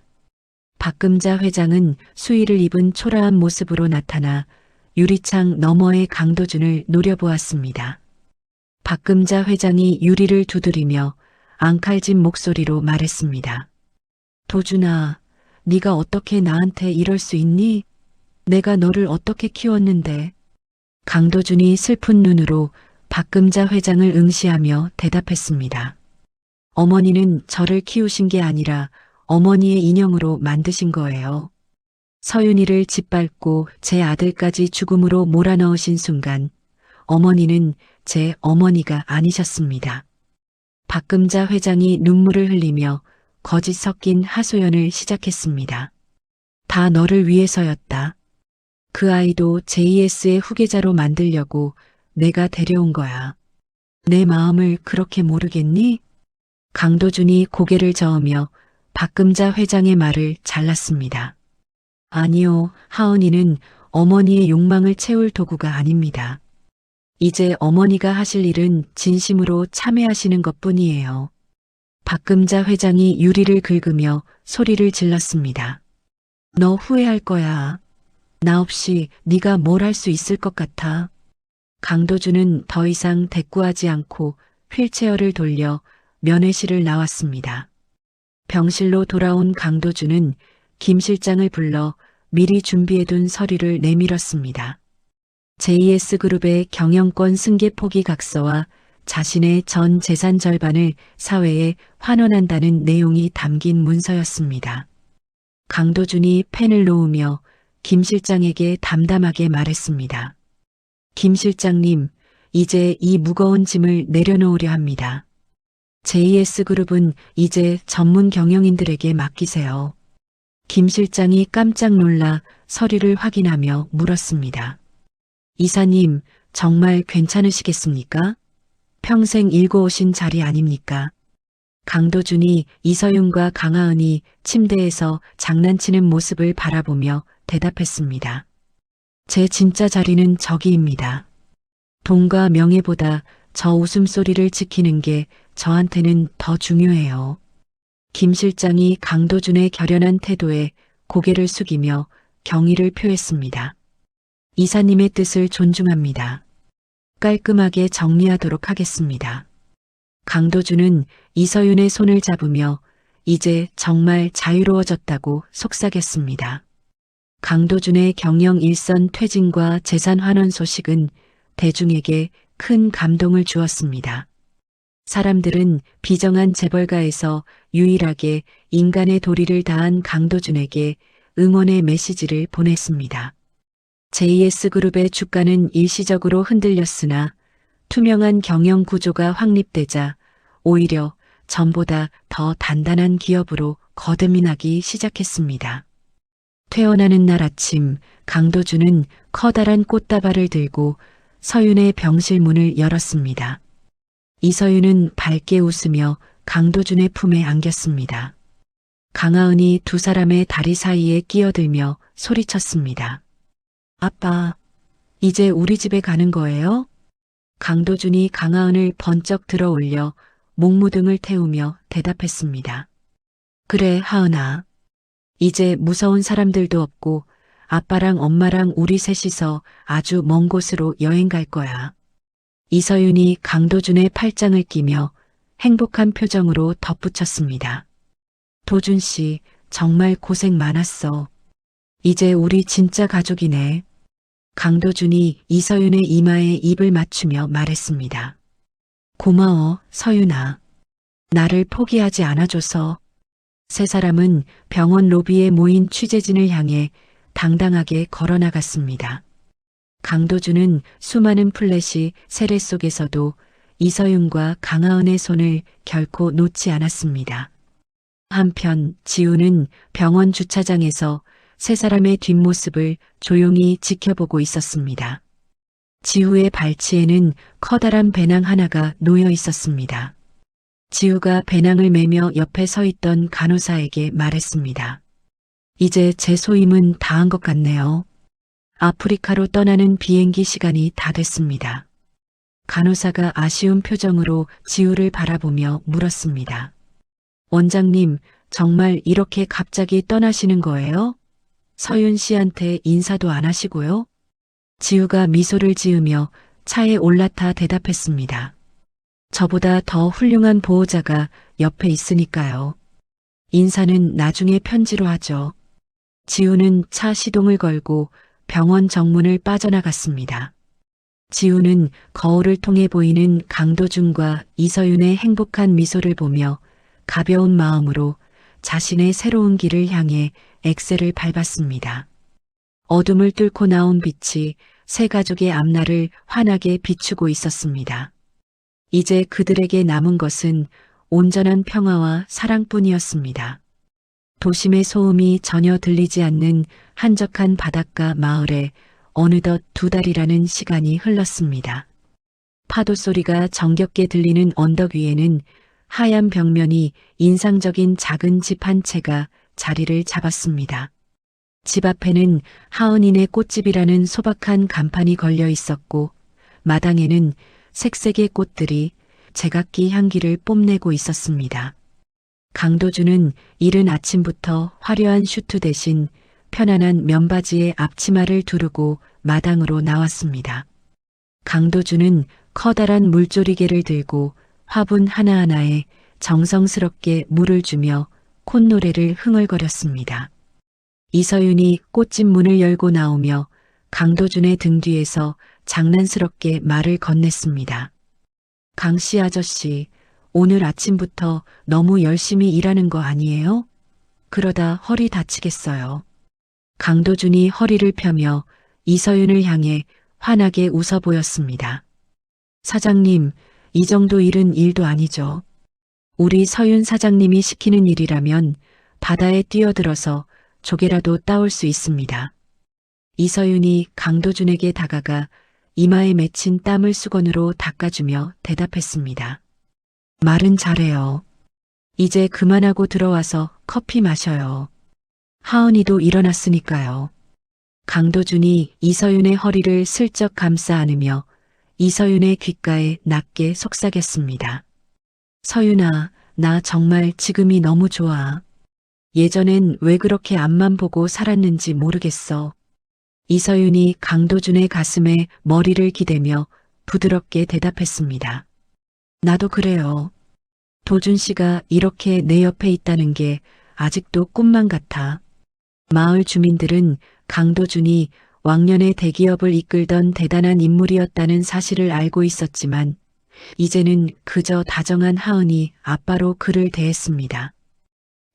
박금자 회장은 수의를 입은 초라한 모습으로 나타나 유리창 너머의 강도준을 노려보았습니다. 박금자 회장이 유리를 두드리며 앙칼진 목소리로 말했습니다. 도준아, 네가 어떻게 나한테 이럴 수 있니? 내가 너를 어떻게 키웠는데. 강도준이 슬픈 눈으로 박금자 회장을 응시하며 대답했습니다. 어머니는 저를 키우신 게 아니라 어머니의 인형으로 만드신 거예요. 서윤이를 짓밟고 제 아들까지 죽음으로 몰아넣으신 순간 어머니는 제 어머니가 아니셨습니다. 박금자 회장이 눈물을 흘리며 거짓 섞인 하소연을 시작했습니다. 다 너를 위해서였다. 그 아이도 JS의 후계자로 만들려고 내가 데려온 거야. 내 마음을 그렇게 모르겠니? 강도준이 고개를 저으며 박금자 회장의 말을 잘랐습니다. 아니요, 하은이는 어머니의 욕망을 채울 도구가 아닙니다. 이제 어머니가 하실 일은 진심으로 참여하시는 것뿐이에요. 박금자 회장이 유리를 긁으며 소리를 질렀습니다. 너 후회할 거야. 나 없이 네가 뭘 할 수 있을 것 같아. 강도준은 더 이상 대꾸하지 않고 휠체어를 돌려 면회실을 나왔습니다. 병실로 돌아온 강도준은 김 실장을 불러 미리 준비해둔 서류를 내밀었습니다. JS그룹의 경영권 승계 포기 각서와 자신의 전 재산 절반을 사회에 환원한다는 내용이 담긴 문서였습니다. 강도준이 펜을 놓으며 김 실장에게 담담하게 말했습니다. 김 실장님, 이제 이 무거운 짐을 내려놓으려 합니다. JS그룹은 이제 전문 경영인들에게 맡기세요. 김 실장이 깜짝 놀라 서류를 확인하며 물었습니다. 이사님, 정말 괜찮으시겠습니까? 평생 일궈오신 자리 아닙니까? 강도준이 이서윤과 강하은이 침대에서 장난치는 모습을 바라보며 대답했습니다. 제 진짜 자리는 저기입니다. 돈과 명예보다 저 웃음소리를 지키는 게 저한테는 더 중요해요. 김 실장이 강도준의 결연한 태도에 고개를 숙이며 경의를 표했습니다. 이사님의 뜻을 존중합니다. 깔끔하게 정리하도록 하겠습니다. 강도준은 이서윤의 손을 잡으며 이제 정말 자유로워졌다고 속삭였습니다. 강도준의 경영 일선 퇴진과 재산 환원 소식은 대중에게 큰 감동을 주었습니다. 사람들은 비정한 재벌가에서 유일하게 인간의 도리를 다한 강도준에게 응원의 메시지를 보냈습니다. JS그룹의 주가는 일시적으로 흔들렸으나 투명한 경영 구조가 확립되자 오히려 전보다 더 단단한 기업으로 거듭나기 시작했습니다. 퇴원하는 날 아침 강도준은 커다란 꽃다발을 들고 서윤의 병실 문을 열었습니다. 이서윤은 밝게 웃으며 강도준의 품에 안겼습니다. 강하은이 두 사람의 다리 사이에 끼어들며 소리쳤습니다. 아빠, 이제 우리 집에 가는 거예요? 강도준이 강하은을 번쩍 들어 올려 목무등을 태우며 대답했습니다. 그래, 하은아. 이제 무서운 사람들도 없고 아빠랑 엄마랑 우리 셋이서 아주 먼 곳으로 여행 갈 거야. 이서윤이 강도준의 팔짱을 끼며 행복한 표정으로 덧붙였습니다. 도준 씨, 정말 고생 많았어. 이제 우리 진짜 가족이네. 강도준이 이서윤의 이마에 입을 맞추며 말했습니다. 고마워, 서윤아. 나를 포기하지 않아줘서. 세 사람은 병원 로비에 모인 취재진을 향해 당당하게 걸어나갔습니다. 강도준은 수많은 플래시 세례 속에서도 이서윤과 강하은의 손을 결코 놓지 않았습니다. 한편 지우는 병원 주차장에서 세 사람의 뒷모습을 조용히 지켜보고 있었습니다. 지우의 발치에는 커다란 배낭 하나가 놓여 있었습니다. 지우가 배낭을 메며 옆에 서 있던 간호사에게 말했습니다. 이제 제 소임은 다한 것 같네요. 아프리카로 떠나는 비행기 시간이 다 됐습니다. 간호사가 아쉬운 표정으로 지우를 바라보며 물었습니다. 원장님, 정말 이렇게 갑자기 떠나시는 거예요? 서윤 씨한테 인사도 안 하시고요? 지우가 미소를 지으며 차에 올라타 대답했습니다. 저보다 더 훌륭한 보호자가 옆에 있으니까요. 인사는 나중에 편지로 하죠. 지우는 차 시동을 걸고 병원 정문을 빠져나갔습니다. 지우는 거울을 통해 보이는 강도준과 이서윤의 행복한 미소를 보며 가벼운 마음으로 자신의 새로운 길을 향해 엑셀을 밟았습니다. 어둠을 뚫고 나온 빛이 세 가족의 앞날을 환하게 비추고 있었습니다. 이제 그들에게 남은 것은 온전한 평화와 사랑뿐이었습니다. 도심의 소음이 전혀 들리지 않는 한적한 바닷가 마을에 어느덧 2달이라는 시간이 흘렀습니다. 파도 소리가 정겹게 들리는 언덕 위에는 하얀 벽면이 인상적인 작은 집 한 채가 자리를 잡았습니다. 집 앞에는 하은인의 꽃집이라는 소박한 간판이 걸려 있었고 마당에는 색색의 꽃들이 제각기 향기를 뽐내고 있었습니다. 강도주는 이른 아침부터 화려한 슈트 대신 편안한 면바지에 앞치마를 두르고 마당으로 나왔습니다. 강도주는 커다란 물조리개를 들고 화분 하나하나에 정성스럽게 물을 주며 콧노래를 흥얼거렸습니다. 이서윤이 꽃집 문을 열고 나오며 강도준의 등 뒤에서 장난스럽게 말을 건넸습니다. 강씨 아저씨, 오늘 아침부터 너무 열심히 일하는 거 아니에요? 그러다 허리 다치겠어요. 강도준이 허리를 펴며 이서윤을 향해 환하게 웃어 보였습니다. 사장님, 이 정도 일은 일도 아니죠. 우리 서윤 사장님이 시키는 일이라면 바다에 뛰어들어서 조개라도 따올 수 있습니다. 이서윤이 강도준에게 다가가 이마에 맺힌 땀을 수건으로 닦아주며 대답했습니다. 말은 잘해요. 이제 그만하고 들어와서 커피 마셔요. 하은이도 일어났으니까요. 강도준이 이서윤의 허리를 슬쩍 감싸 안으며 이서윤의 귓가에 낮게 속삭였습니다. 서윤아, 나 정말 지금이 너무 좋아. 예전엔 왜 그렇게 앞만 보고 살았는지 모르겠어. 이서윤이 강도준의 가슴에 머리를 기대며 부드럽게 대답했습니다. 나도 그래요. 도준 씨가 이렇게 내 옆에 있다는 게 아직도 꿈만 같아. 마을 주민들은 강도준이 왕년의 대기업을 이끌던 대단한 인물이었다는 사실을 알고 있었지만 이제는 그저 다정한 하은이 아빠로 그를 대했습니다.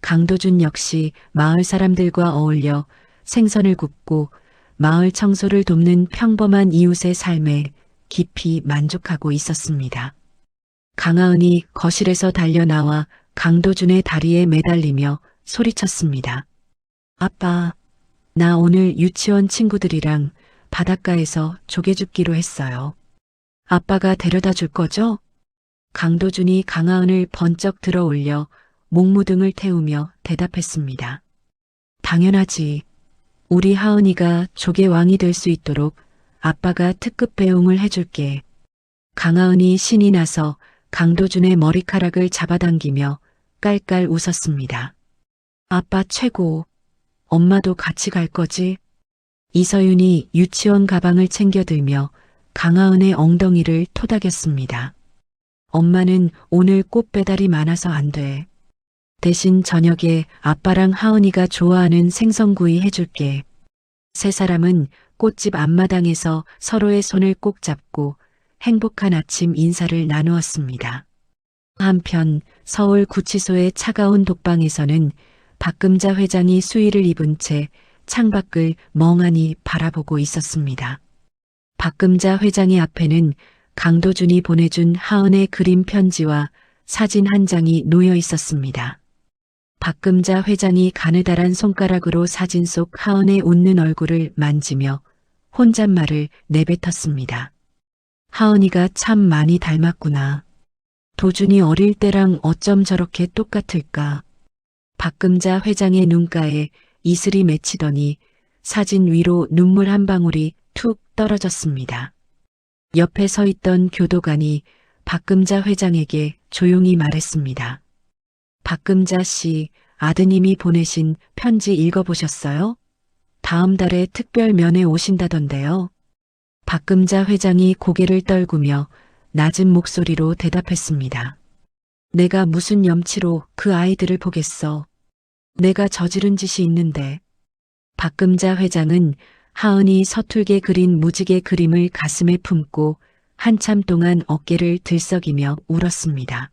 강도준 역시 마을 사람들과 어울려 생선을 굽고 마을 청소를 돕는 평범한 이웃의 삶에 깊이 만족하고 있었습니다. 강하은이 거실에서 달려나와 강도준의 다리에 매달리며 소리쳤습니다. 아빠, 나 오늘 유치원 친구들이랑 바닷가에서 조개 줍기로 했어요. 아빠가 데려다 줄 거죠? 강도준이 강하은을 번쩍 들어 올려 목무등을 태우며 대답했습니다. 당연하지. 우리 하은이가 조개 왕이 될 수 있도록 아빠가 특급 배웅을 해줄게. 강하은이 신이 나서 강도준의 머리카락을 잡아당기며 깔깔 웃었습니다. 아빠 최고. 엄마도 같이 갈 거지? 이서윤이 유치원 가방을 챙겨들며 강하은의 엉덩이를 토닥였습니다. 엄마는 오늘 꽃 배달이 많아서 안 돼. 대신 저녁에 아빠랑 하은이가 좋아하는 생선구이 해줄게. 세 사람은 꽃집 앞마당에서 서로의 손을 꼭 잡고 행복한 아침 인사를 나누었습니다. 한편 서울 구치소의 차가운 독방에서는 박금자 회장이 수의를 입은 채 창밖을 멍하니 바라보고 있었습니다. 박금자 회장의 앞에는 강도준이 보내준 하은의 그림 편지와 사진 한 장이 놓여 있었습니다. 박금자 회장이 가느다란 손가락으로 사진 속 하은의 웃는 얼굴을 만지며 혼잣말을 내뱉었습니다. 하은이가 참 많이 닮았구나. 도준이 어릴 때랑 어쩜 저렇게 똑같을까. 박금자 회장의 눈가에 이슬이 맺히더니 사진 위로 눈물 한 방울이 툭 떨어졌습니다. 옆에 서 있던 교도관이 박금자 회장에게 조용히 말했습니다. 박금자 씨, 아드님이 보내신 편지 읽어보셨어요? 다음 달에 특별 면회 오신다던데요. 박금자 회장이 고개를 떨구며 낮은 목소리로 대답했습니다. 내가 무슨 염치로 그 아이들을 보겠어. 내가 저지른 짓이 있는데. 박금자 회장은 하은이 서툴게 그린 무지개 그림을 가슴에 품고 한참 동안 어깨를 들썩이며 울었습니다.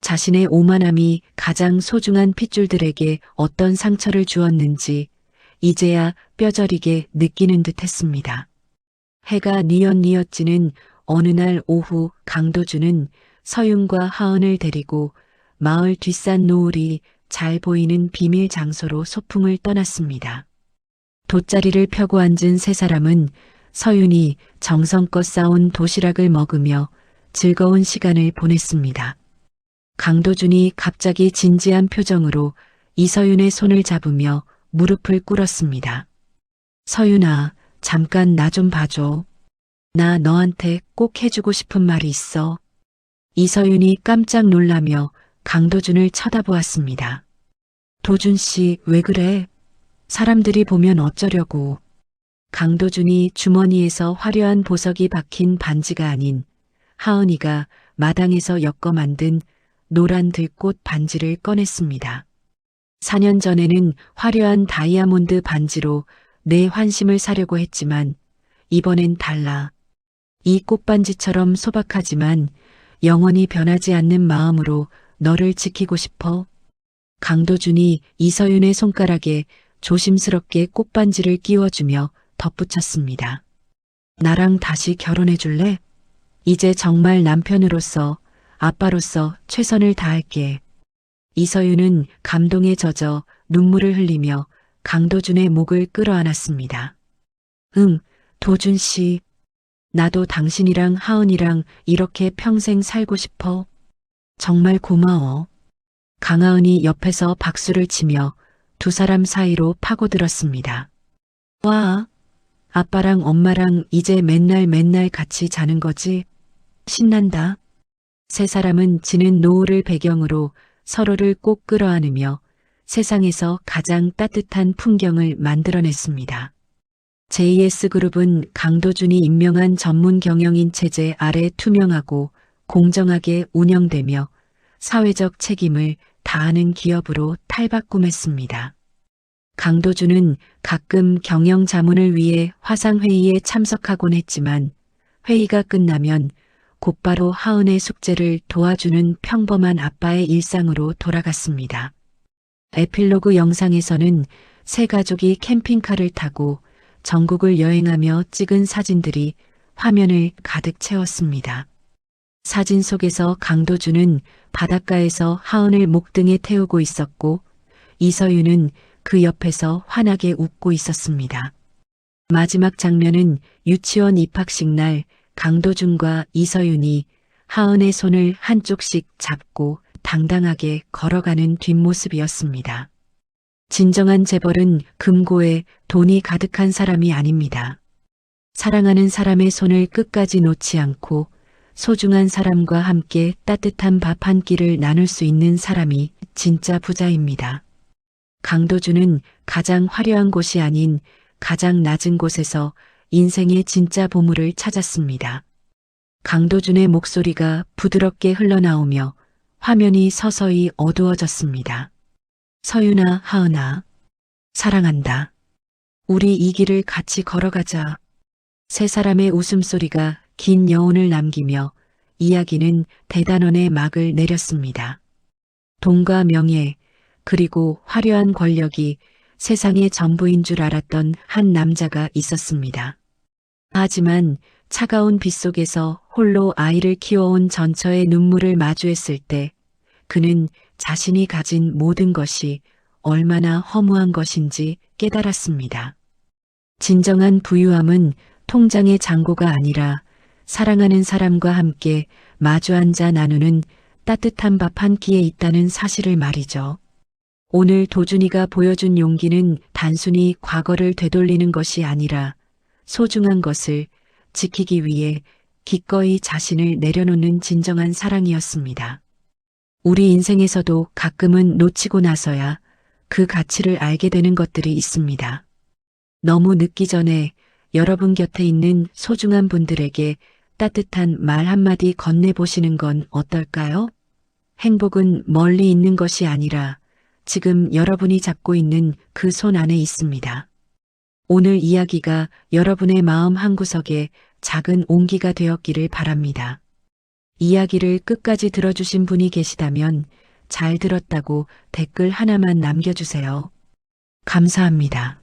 자신의 오만함이 가장 소중한 핏줄들에게 어떤 상처를 주었는지 이제야 뼈저리게 느끼는 듯 했습니다. 해가 뉘엿뉘엿 지는 어느 날 오후 강도주는 서윤과 하은을 데리고 마을 뒷산 노을이 잘 보이는 비밀 장소로 소풍을 떠났습니다. 돗자리를 펴고 앉은 세 사람은 서윤이 정성껏 싸온 도시락을 먹으며 즐거운 시간을 보냈습니다. 강도준이 갑자기 진지한 표정으로 이서윤의 손을 잡으며 무릎을 꿇었습니다. 서윤아, 잠깐 나 좀 봐줘. 나 너한테 꼭 해주고 싶은 말이 있어. 이서윤이 깜짝 놀라며 강도준을 쳐다보았습니다. 도준 씨, 왜 그래? 사람들이 보면 어쩌려고. 강도준이 주머니에서 화려한 보석이 박힌 반지가 아닌 하은이가 마당에서 엮어 만든 노란 들꽃 반지를 꺼냈습니다. 4년 전에는 화려한 다이아몬드 반지로 내 환심을 사려고 했지만 이번엔 달라. 이 꽃반지처럼 소박하지만 영원히 변하지 않는 마음으로 너를 지키고 싶어. 강도준이 이서윤의 손가락에 조심스럽게 꽃반지를 끼워주며 덧붙였습니다. 나랑 다시 결혼해 줄래? 이제 정말 남편으로서, 아빠로서 최선을 다할게. 이서윤은 감동에 젖어 눈물을 흘리며 강도준의 목을 끌어안았습니다. 응, 도준 씨. 나도 당신이랑 하은이랑 이렇게 평생 살고 싶어. 정말 고마워. 강하은이 옆에서 박수를 치며 두 사람 사이로 파고들었습니다. 와, 아빠랑 엄마랑 이제 맨날 같이 자는 거지? 신난다. 세 사람은 지는 노을을 배경으로 서로를 꼭 끌어안으며 세상에서 가장 따뜻한 풍경을 만들어냈습니다. JS그룹은 강도준이 임명한 전문 경영인 체제 아래 투명하고 공정하게 운영되며 사회적 책임을 다하는 기업으로 탈바꿈했습니다. 강도준은 가끔 경영 자문을 위해 화상회의에 참석하곤 했지만 회의가 끝나면 곧바로 하은의 숙제를 도와주는 평범한 아빠의 일상으로 돌아갔습니다. 에필로그 영상에서는 세 가족이 캠핑카를 타고 전국을 여행하며 찍은 사진들이 화면을 가득 채웠습니다. 사진 속에서 강도준은 바닷가에서 하은을 목등에 태우고 있었고 이서윤은 그 옆에서 환하게 웃고 있었습니다. 마지막 장면은 유치원 입학식 날 강도준과 이서윤이 하은의 손을 한쪽씩 잡고 당당하게 걸어가는 뒷모습이었습니다. 진정한 재벌은 금고에 돈이 가득한 사람이 아닙니다. 사랑하는 사람의 손을 끝까지 놓지 않고 소중한 사람과 함께 따뜻한 밥 한 끼를 나눌 수 있는 사람이 진짜 부자입니다. 강도준은 가장 화려한 곳이 아닌 가장 낮은 곳에서 인생의 진짜 보물을 찾았습니다. 강도준의 목소리가 부드럽게 흘러나오며 화면이 서서히 어두워졌습니다. 서윤아, 하은아, 사랑한다. 우리 이 길을 같이 걸어가자. 세 사람의 웃음소리가 긴 여운을 남기며 이야기는 대단원의 막을 내렸습니다. 돈과 명예, 그리고 화려한 권력이 세상의 전부인 줄 알았던 한 남자가 있었습니다. 하지만 차가운 빛 속에서 홀로 아이를 키워온 전처의 눈물을 마주했을 때 그는 자신이 가진 모든 것이 얼마나 허무한 것인지 깨달았습니다. 진정한 부유함은 통장의 잔고가 아니라 사랑하는 사람과 함께 마주 앉아 나누는 따뜻한 밥 한 끼에 있다는 사실을 말이죠. 오늘 도준이가 보여준 용기는 단순히 과거를 되돌리는 것이 아니라 소중한 것을 지키기 위해 기꺼이 자신을 내려놓는 진정한 사랑이었습니다. 우리 인생에서도 가끔은 놓치고 나서야 그 가치를 알게 되는 것들이 있습니다. 너무 늦기 전에 여러분 곁에 있는 소중한 분들에게 따뜻한 말 한마디 건네보시는 건 어떨까요? 행복은 멀리 있는 것이 아니라 지금 여러분이 잡고 있는 그 손 안에 있습니다. 오늘 이야기가 여러분의 마음 한구석에 작은 온기가 되었기를 바랍니다. 이야기를 끝까지 들어주신 분이 계시다면 잘 들었다고 댓글 하나만 남겨주세요. 감사합니다.